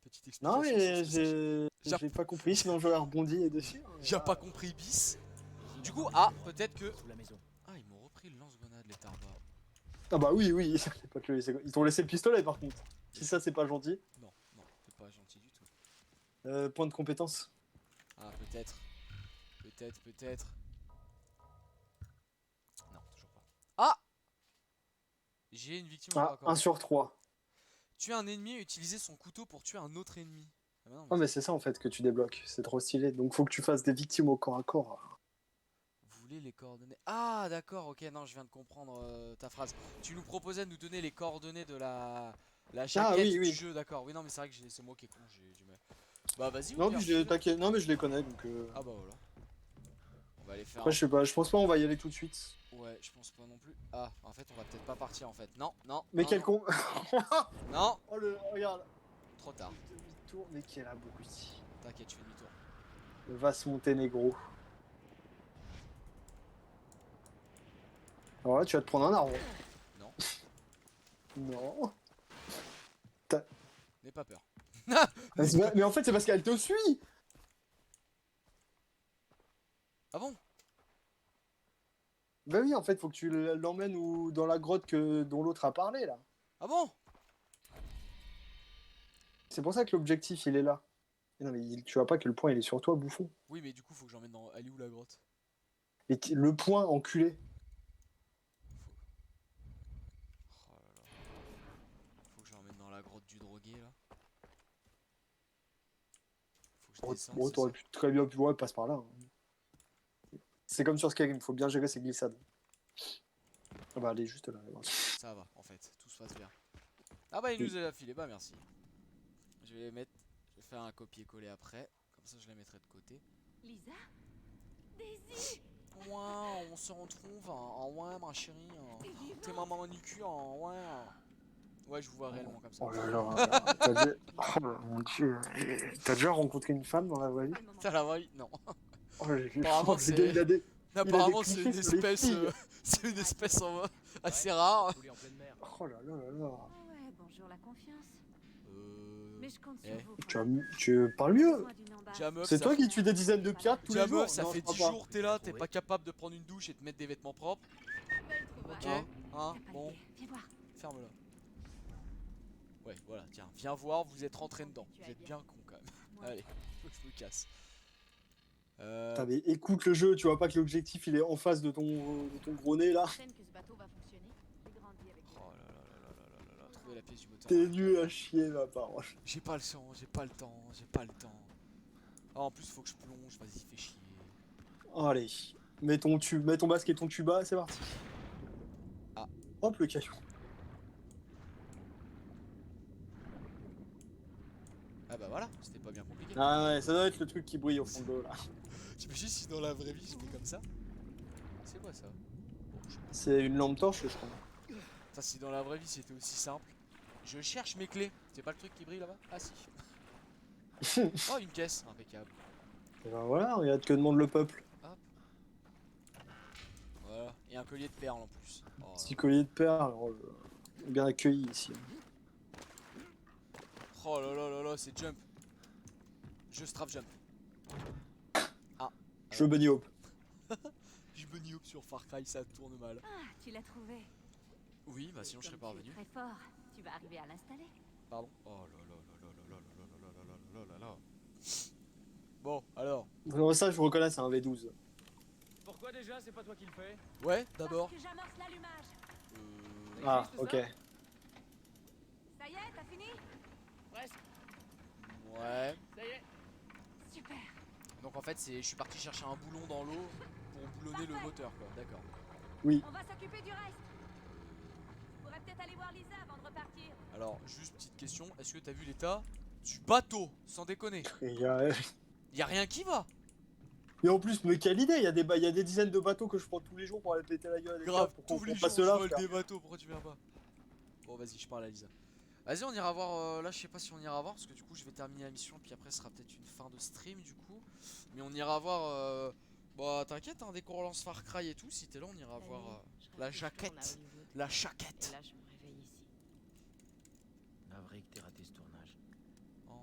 B: explication.
A: Non mais
B: sur ce passage.
A: j'ai pas compris, sinon j'aurais rebondi dessus.
B: J'ai pas compris bis. Du coup, ah, peut-être que...
E: Sous la maison.
B: Ah, ils m'ont repris le lance-grenade, les tarbas.
A: Ah bah oui, oui, c'est pas que ils t'ont laissé le pistolet par contre. Si ça c'est pas gentil.
B: Non, non, c'est pas gentil du tout.
A: Point de compétence.
B: Ah, peut-être. Peut-être, peut-être. Non, toujours pas. Ah! J'ai une victime au corps
A: Ah,
B: à corps.
A: 1 sur 3.
B: Tuer un ennemi et utiliser son couteau pour tuer un autre ennemi. Ah, bah non,
A: Oh mais c'est ça en fait que tu débloques, c'est trop stylé. Donc faut que tu fasses des victimes au corps à corps.
B: Vous voulez les coordonnées? Ah, d'accord, ok, non, je viens de comprendre ta phrase. Tu nous proposais de nous donner les coordonnées de la jaquette
A: oui,
B: du
A: oui.
B: jeu, d'accord. Oui, non, mais c'est vrai que c'est moi qui est con, j'ai mal. Bah, vas-y,
A: Non,
B: au pire,
A: mais
B: file.
A: t'inquiète, non mais je les connais donc.
B: Ah, bah voilà. On va aller faire.
A: Après je sais pas, je pense pas on va y aller tout de suite.
B: Ouais, je pense pas non plus. Ah, en fait, on va peut-être pas partir en fait. Non, non.
A: Mais
B: non,
A: quel
B: non.
A: con.
B: Non,
A: Oh le regarde.
B: trop tard.
A: Demi-tour, mais quel abruti.
B: T'inquiète, je fais demi-tour.
A: Le Vas Monténégro. Alors là tu vas te prendre un arbre.
B: Non.
A: Non.
B: N'aie pas peur.
A: Mais en fait c'est parce qu'elle te suit.
B: Ah bon?
A: Bah oui en fait faut que tu l'emmènes ou dans la grotte dont l'autre a parlé là.
B: Ah bon?
A: C'est pour ça que l'objectif il est là. Mais non mais tu vois pas que le point il est sur toi bouffon.
B: Oui, mais du coup, faut que j'emmène dans. Elle est où la grotte?
A: Et le point enculé.
B: Oh là là. Faut que je l'emmène dans la grotte du drogué là. Faut que je descende.
A: Bon
B: c'est
A: t'aurais
B: ça
A: pu très bien pu passe par là. Hein. C'est comme sur Skyrim, faut bien gérer ses glissades. Ah bah elle est juste là.
B: Ça va, en fait, tout se passe bien. Ah bah il nous a filé, bah merci. Je vais les mettre, je vais faire un copier-coller après, comme ça je les mettrai de côté.
F: Lisa? Daisy?
B: Ouais, on se retrouve en ouais ma chérie, t'es ma maman du cul en ouais. Ouais, je vous vois réellement comme ça.
A: Oh là là, t'as déjà... Oh mon dieu, t'as déjà rencontré une femme dans la vraie vie?
B: T'as la vraie? Non.
A: Oh,
B: Apparemment,
A: le gars, il a des...
B: Apparemment
A: des
B: c'est
A: clichés
B: une
A: sur les
B: espèce,
A: filles.
B: c'est une espèce assez rare.
E: Coulé en pleine mer.
A: Oh là là là là.
F: Ah ouais, bonjour la confiance. Mais je compte sur
B: Eh.
F: vous.
A: Tu parles mieux.
F: Besoin d'une embâche.
B: Déjà, meuf,
A: C'est
B: ça
A: toi qui tues des dizaines de pirates tous
B: Déjà,
A: les jours.
B: meuf, ça
A: Non,
B: fait
A: je crois
B: 10
A: pas.
B: jours, t'es là, t'es
D: Ouais.
B: pas capable de prendre une douche et de mettre des vêtements propres.
F: Belle trouvaille.
B: Ok,
A: Hein
B: hein,
C: T'as pas
B: bon,
C: idée. Viens voir.
B: ferme-la. Ouais, voilà, tiens, viens voir, vous êtes rentré dedans. Vous êtes bien con quand même.
C: Ouais.
B: Allez, faut que je me casse.
A: Putain, mais écoute le jeu, tu vois pas que l'objectif il est en face de ton gros nez là.
C: Certaine que ce bateau va fonctionner. J'ai grandi avec
B: Oh là là là là là là là, trouver la pièce du moteur.
A: T'es nul à chier ma parole.
B: J'ai pas le temps, j'ai pas le temps, j'ai pas le temps. Ah, en plus, faut que je plonge, vas-y, fais chier.
A: Allez, mets ton basque et ton tuba, c'est parti.
B: Ah.
A: Hop le caillou.
B: Ah bah voilà, c'était pas bien compliqué.
A: Ah ouais, ça doit être le truc qui brille au fond de l'eau là.
B: T'imagines si dans la vraie vie je fais comme ça? C'est quoi ça? Bon, je sais pas.
A: C'est une lampe torche, je crois.
B: Ça, si dans la vraie vie c'était aussi simple. Je cherche mes clés. C'est pas le truc qui brille là-bas? Ah si. Oh, une caisse, impeccable.
A: Et ben voilà, regarde que demande le peuple.
B: Hop. Voilà. Et un collier de perles en plus. Oh, là.
A: Petit collier de perles, bien accueilli ici.
B: Oh là là là là, c'est jump. Je strafe jump. Ah.
A: Je veux bunny hop.
B: Je bunny hop sur Far Cry, ça tourne mal.
C: Ah, tu l'as trouvé.
B: Oui, bah sinon je serais pas
C: Comme tu es
B: revenu.
C: très fort. Tu vas arriver à l'installer.
B: Pardon. Oh là là là là là là là là là là là là là. Bon, alors.
A: Vraiment ça, je reconnais, c'est un V12.
E: Pourquoi déjà c'est pas toi qui le fais?
B: Ouais, d'abord.
C: Parce que j'amorce l'allumage.
A: Ah,
E: juste
A: ok.
E: ça
C: Ça y est, t'as fini?
E: Presque,
B: Ouais.
E: ça y est.
C: Super.
B: Donc en fait, je suis parti chercher un boulon dans l'eau pour boulonner le moteur, quoi. D'accord.
C: On va s'occuper du reste. Je pourrais peut-être aller voir Lisa avant de repartir.
B: Alors, juste petite question, est-ce que t'as vu l'état du bateau? Sans déconner.
A: Et
B: Y a rien qui va.
A: en plus, mais quelle idée, il y a des dizaines de bateaux que je prends tous les jours pour aller péter la gueule à des
B: Grave,
A: gars, pour qu'on
B: tous les jours,
A: fasse
B: je
A: là,
B: vole
A: frère.
B: des bateaux, pourquoi tu viens pas? Bon, vas-y, je parle à Lisa. Vas-y, on ira voir, là je sais pas si on ira voir, parce que du coup je vais terminer la mission, puis après ce sera peut-être une fin de stream du coup. Mais on ira voir, bah t'inquiète, hein, dès qu'on relance Far Cry et tout, si t'es là on ira voir la jaquette. La chaquette.
C: Et là, je me réveille ici.
D: Navré que t'aies raté ce tournage.
B: Oh.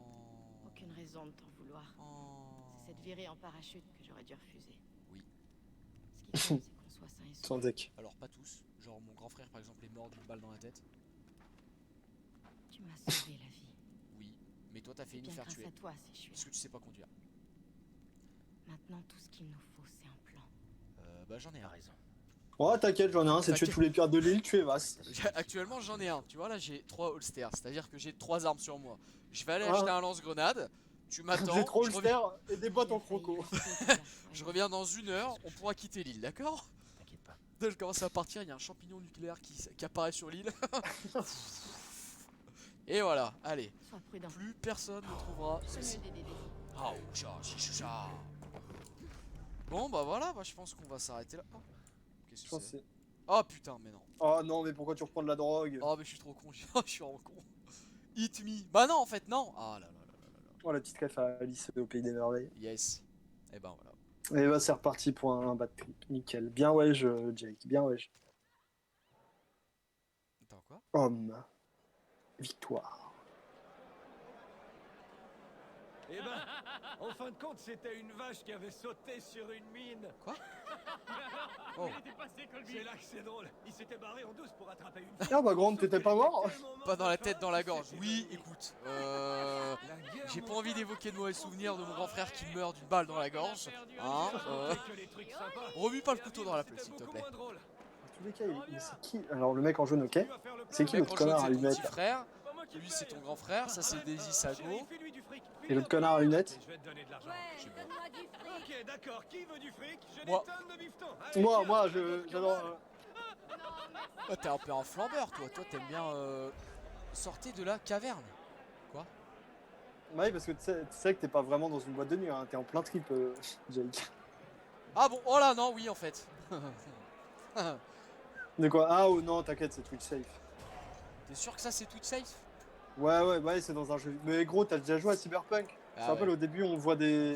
C: Aucune raison de t'en vouloir.
B: Oh.
C: C'est cette virée en parachute que j'aurais dû refuser.
B: Oui.
C: Ce qui compte, c'est qu'on soit sain et sauf.
A: Sans deck.
B: Alors pas tous, genre mon grand frère par exemple est mort d'une balle dans la tête.
C: Tu m'as sauvé la vie.
B: Oui, mais toi t'as
C: C'est
B: failli me
C: bien
B: faire
C: grâce
B: tuer.
C: à toi si je suis
B: Parce
C: là.
B: que tu sais pas conduire.
C: Maintenant, tout ce qu'il nous faut, c'est un plan.
B: Bah j'en ai
D: T'as
B: un.
D: raison.
A: Oh, t'inquiète, j'en ai un, c'est tuer tous les pirates de l'île, tu es vaste.
B: Actuellement j'en ai un, tu vois là j'ai 3 holsters, c'est-à-dire que j'ai 3 armes sur moi. Je vais aller
A: Ah.
B: acheter un lance-grenade, tu m'attends,
A: J'ai 3
B: je reviens,
A: holsters et des bottes en croco.
B: je reviens dans 1 heure, on pourra quitter l'île, d'accord?
D: T'inquiète pas.
B: Là je commence à partir, il y a un champignon nucléaire qui apparaît sur l'île. Et voilà, allez,
C: Sois prudent.
B: plus personne ne trouvera
C: C'est
B: ceci.
C: mieux d'aider des
B: Oh, cha. Bon bah voilà, bah, je pense qu'on va s'arrêter là. Oh, qu'est-ce
A: Je
B: que
A: pense
B: c'est?
A: que c'est-
B: Oh putain, mais non.
A: Oh non, mais pourquoi tu reprends de la drogue?
B: Oh mais je suis trop con, je suis vraiment con. Hit me. Bah non en fait non. Ah là là là là là là.
A: Oh, la petite ref à Alice au pays des merveilles.
B: Yes. Et ben voilà.
A: Et bah, c'est reparti pour un bad trip. Nickel. Bien wesh, Jake. Bien wesh.
B: Attends quoi?
A: Homme. Victoire.
E: Eh ben, en fin de compte, c'était une vache qui avait sauté sur une mine.
B: Quoi? Oh.
E: C'est là que c'est drôle. Il s'était barré en douce pour attraper une fille.
A: Ah bah, grande, t'étais pas mort?
B: Pas dans la tête, dans la gorge. Oui, écoute. J'ai pas envie d'évoquer de mauvais souvenirs de mon grand frère qui meurt d'une balle dans la gorge. Hein? Remue pas le couteau dans la plaie, s'il te plaît.
A: Dans tous les cas, mais c'est qui? Alors, le mec en jaune, ok. C'est qui
B: Le mec
A: l'autre
B: en jaune,
A: connard à
B: c'est ton
A: lunettes?
B: petit frère. Lui, c'est ton grand frère. Ça, c'est Daisy Sago.
A: Et l'autre connard à lunettes?
E: Je vais te donner de l'argent.
C: Ouais, donne-moi du fric.
E: Ok, d'accord. Qui veut du fric? J'ai
B: Moi.
E: des tonnes de bifton. Allez,
A: Moi,
E: tiens,
A: moi,
E: je te
A: j'adore.
B: Ah, t'es un peu un flambeur, toi. Toi, t'aimes bien sortir de la caverne. Quoi?
A: Ouais, parce que tu sais que t'es pas vraiment dans une boîte de nuit, hein. T'es en plein trip, Jake.
B: Ah bon, oh là, non, oui, en fait.
A: De quoi? Ah, oh non, t'inquiète, c'est Twitch safe.
B: T'es sûr que ça, c'est Twitch safe?
A: Ouais, c'est dans un jeu. Mais gros, t'as déjà joué à Cyberpunk? Je
B: Ah
A: te rappelle,
B: ouais.
A: au début, on voit des.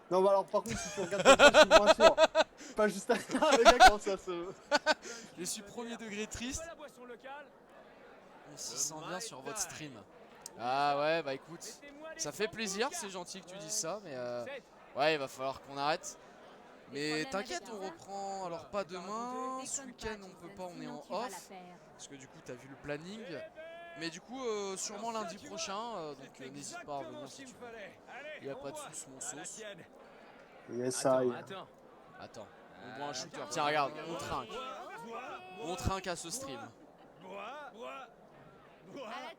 A: Non, bah alors, par contre, si tu regardes ta page, c'est moins sûr. Pas juste à les gars, quand ça se.
B: Je suis premier degré triste.
E: la boisson locale.
B: On s'y sent bien sur votre stream. Ah ouais, bah écoute, ça fait plaisir, c'est gentil que tu dises ça, mais ouais, il va falloir qu'on arrête. Mais t'inquiète, on reprend, alors pas demain, ce week-end on peut pas, on est en off, parce que du coup t'as vu le planning. Mais du coup, sûrement lundi prochain, donc n'hésite pas à revenir si tu veux. Il a pas de soucis, mon sauce.
A: Yes,
B: Attends, on boit un shooter. Tiens, regarde, on trinque. On trinque à ce stream.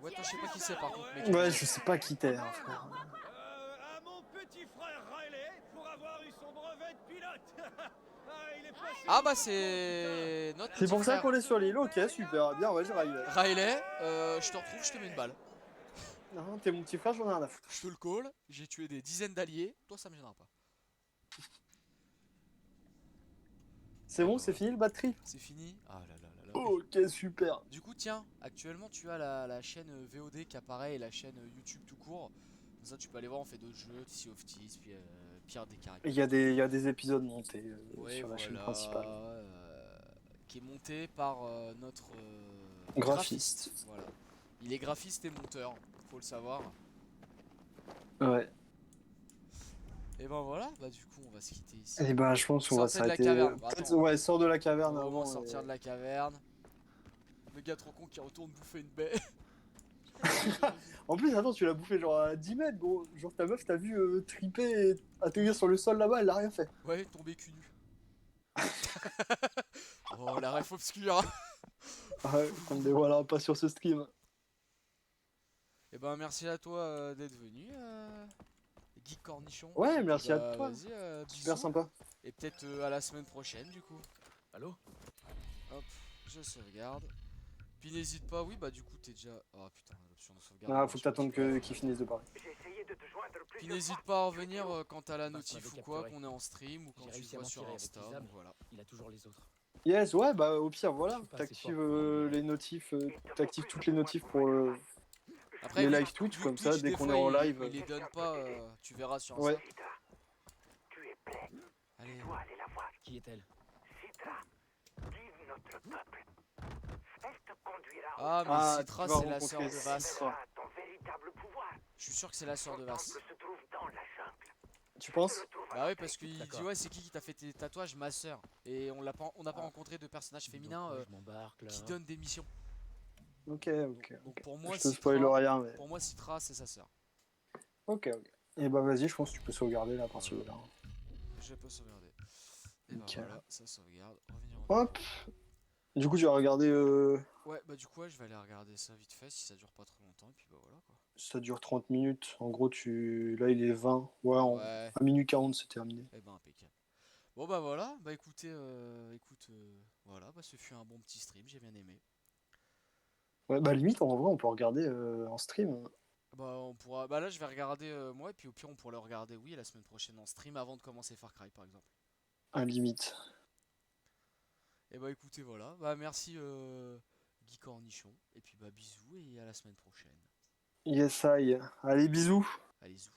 B: Ouais, toi, je sais pas qui c'est par contre, mec.
A: Ouais, je sais pas qui t'es, hein, frère.
E: À mon petit frère Riley pour avoir eu son brevet de pilote. Il est passé.
B: Ah bah c'est notre
A: C'est
B: petit
A: pour ça
B: frère
A: qu'on est sur l'île, ok, super, bien, ouais, j'ai Riley.
B: Riley, je te retrouve, je te mets une balle.
A: Non, t'es mon petit frère, j'en ai rien à foutre.
B: Je te le call, j'ai tué des dizaines d'alliés, toi ça me gênera pas.
A: C'est bon, c'est fini le bad trip?
B: C'est fini. Ah là là là là.
A: Ok, super.
B: Du coup, tiens, actuellement tu as la chaîne VOD qui apparaît et la chaîne YouTube tout court. Comme ça, tu peux aller voir, on fait d'autres jeux, Sea of Thieves, puis Pierre des Caraïbes.
A: Il y a des épisodes montés
B: Ouais,
A: sur la chaîne
B: voilà,
A: principale.
B: qui est monté par notre
A: Graphiste.
B: Voilà. Il est graphiste et monteur, faut le savoir.
A: Ouais.
B: Et ben voilà, bah du coup on va se quitter ici.
A: Et bah, je pense qu'on va
B: Sortez de la
A: s'arrêter.
B: caverne.
A: Peut-être,
B: Attends.
A: ouais, sors de la
B: On
A: caverne
B: va
A: avant.
B: vraiment sortir de la caverne. Le gars trop con qui retourne bouffer une baie.
A: En plus, attends, tu l'as bouffé genre à 10 mètres, gros. Genre ta meuf, t'as vu triper et atterrir sur le sol là-bas, elle a rien fait.
B: Ouais, tombé cul nu. Oh la ref obscure.
A: Ouais, on ne dévoilera pas sur ce stream.
B: Et ben merci à toi d'être venu, Guy Cornichon.
A: Ouais, merci
B: Bah,
A: à toi.
B: Vas-y,
A: Super
B: bisous.
A: sympa.
B: Et peut-être à la semaine prochaine du coup.
D: Allô?
B: Hop, je sauvegarde. Puis n'hésite pas, oui bah du coup t'es déjà... Oh putain, l'option de sauvegarde.
A: Ah, faut que t'attendes qu'ils finissent de parler.
G: J'ai essayé de te joindre
B: Puis
G: plusieurs
B: n'hésite
G: fois.
B: pas à revenir quand t'as la
D: Bah,
B: notif
D: tu
B: ou
D: m'avais
B: quoi,
D: capturé.
B: qu'on est en stream ou quand
D: J'ai
B: tu
D: réussi à
B: vois sur
D: mentir avec
B: Insta,
D: Lisa,
B: donc
D: mais
B: voilà.
D: il a toujours les autres.
A: Yes, ouais, bah au pire, voilà.
D: Je suis pas assez
A: T'actives
D: fort pour enlever.
A: les notifs, t'actives toutes les notifs pour
B: Après,
A: les
B: vu-
A: live Twitch,
B: vu
A: comme
B: que
A: ça,
B: Twitch,
A: dès
B: des
A: qu'on
B: fois,
A: est en
B: il
A: live.
B: les donne pas, tu verras sur Insta.
A: Ouais.
G: Citra, tu es prêt.
B: Allez.
G: Tu dois aller la voir.
D: Qui est-elle?
G: Citra, guide notre peuple. Elle te conduira
B: Ah, mais
A: Ah,
B: Citra,
A: tu vas
B: c'est la sœur de
A: rencontrer
B: Vas.
A: Citra.
G: à ton véritable pouvoir.
B: Je suis sûr que c'est la sœur de
G: Son
B: Vas.
G: temple se trouve dans la jungle.
A: Tu penses?
G: Le trouveras
B: Bah oui,
G: très
B: parce qu'il dit
D: D'accord.
B: ouais, c'est qui t'a fait tes tatouages? Ma sœur. Et on n'a pas rencontré de personnage féminin
D: Donc, moi, je m'embarque là.
B: qui donne des missions.
A: Ok.
B: Donc pour moi,
A: Je te spoil rien, mais.
B: pour moi, Citra, c'est sa sœur.
A: Ok. Et bah vas-y, je pense que tu peux sauvegarder là à partir de là.
B: Je peux sauvegarder. Et bah
A: Nickel.
B: voilà, ça sauvegarde. Revenir au
A: Hop. Du coup, tu vas regarder.
B: Ouais, bah du coup, ouais, je vais aller regarder ça vite fait si ça dure pas trop longtemps. Et puis bah voilà quoi.
A: Ça dure 30 minutes. En gros, là, il est 20. Ouais,
B: Ouais,
A: 1 minute 40, c'est terminé.
B: et bah impeccable. Bon bah voilà, bah écoutez, voilà, bah ce fut un bon petit stream, j'ai bien aimé.
A: Ouais, bah limite, en vrai, on peut regarder en stream.
B: Bah on pourra, bah là je vais regarder moi et puis au pire on pourra le regarder oui la semaine prochaine en stream avant de commencer Far Cry par exemple.
A: À limite.
B: Et bah écoutez voilà, bah merci Guy Cornichon et puis bah bisous et à la semaine prochaine.
A: Yes, I. Allez, bisous.
B: Allez zou.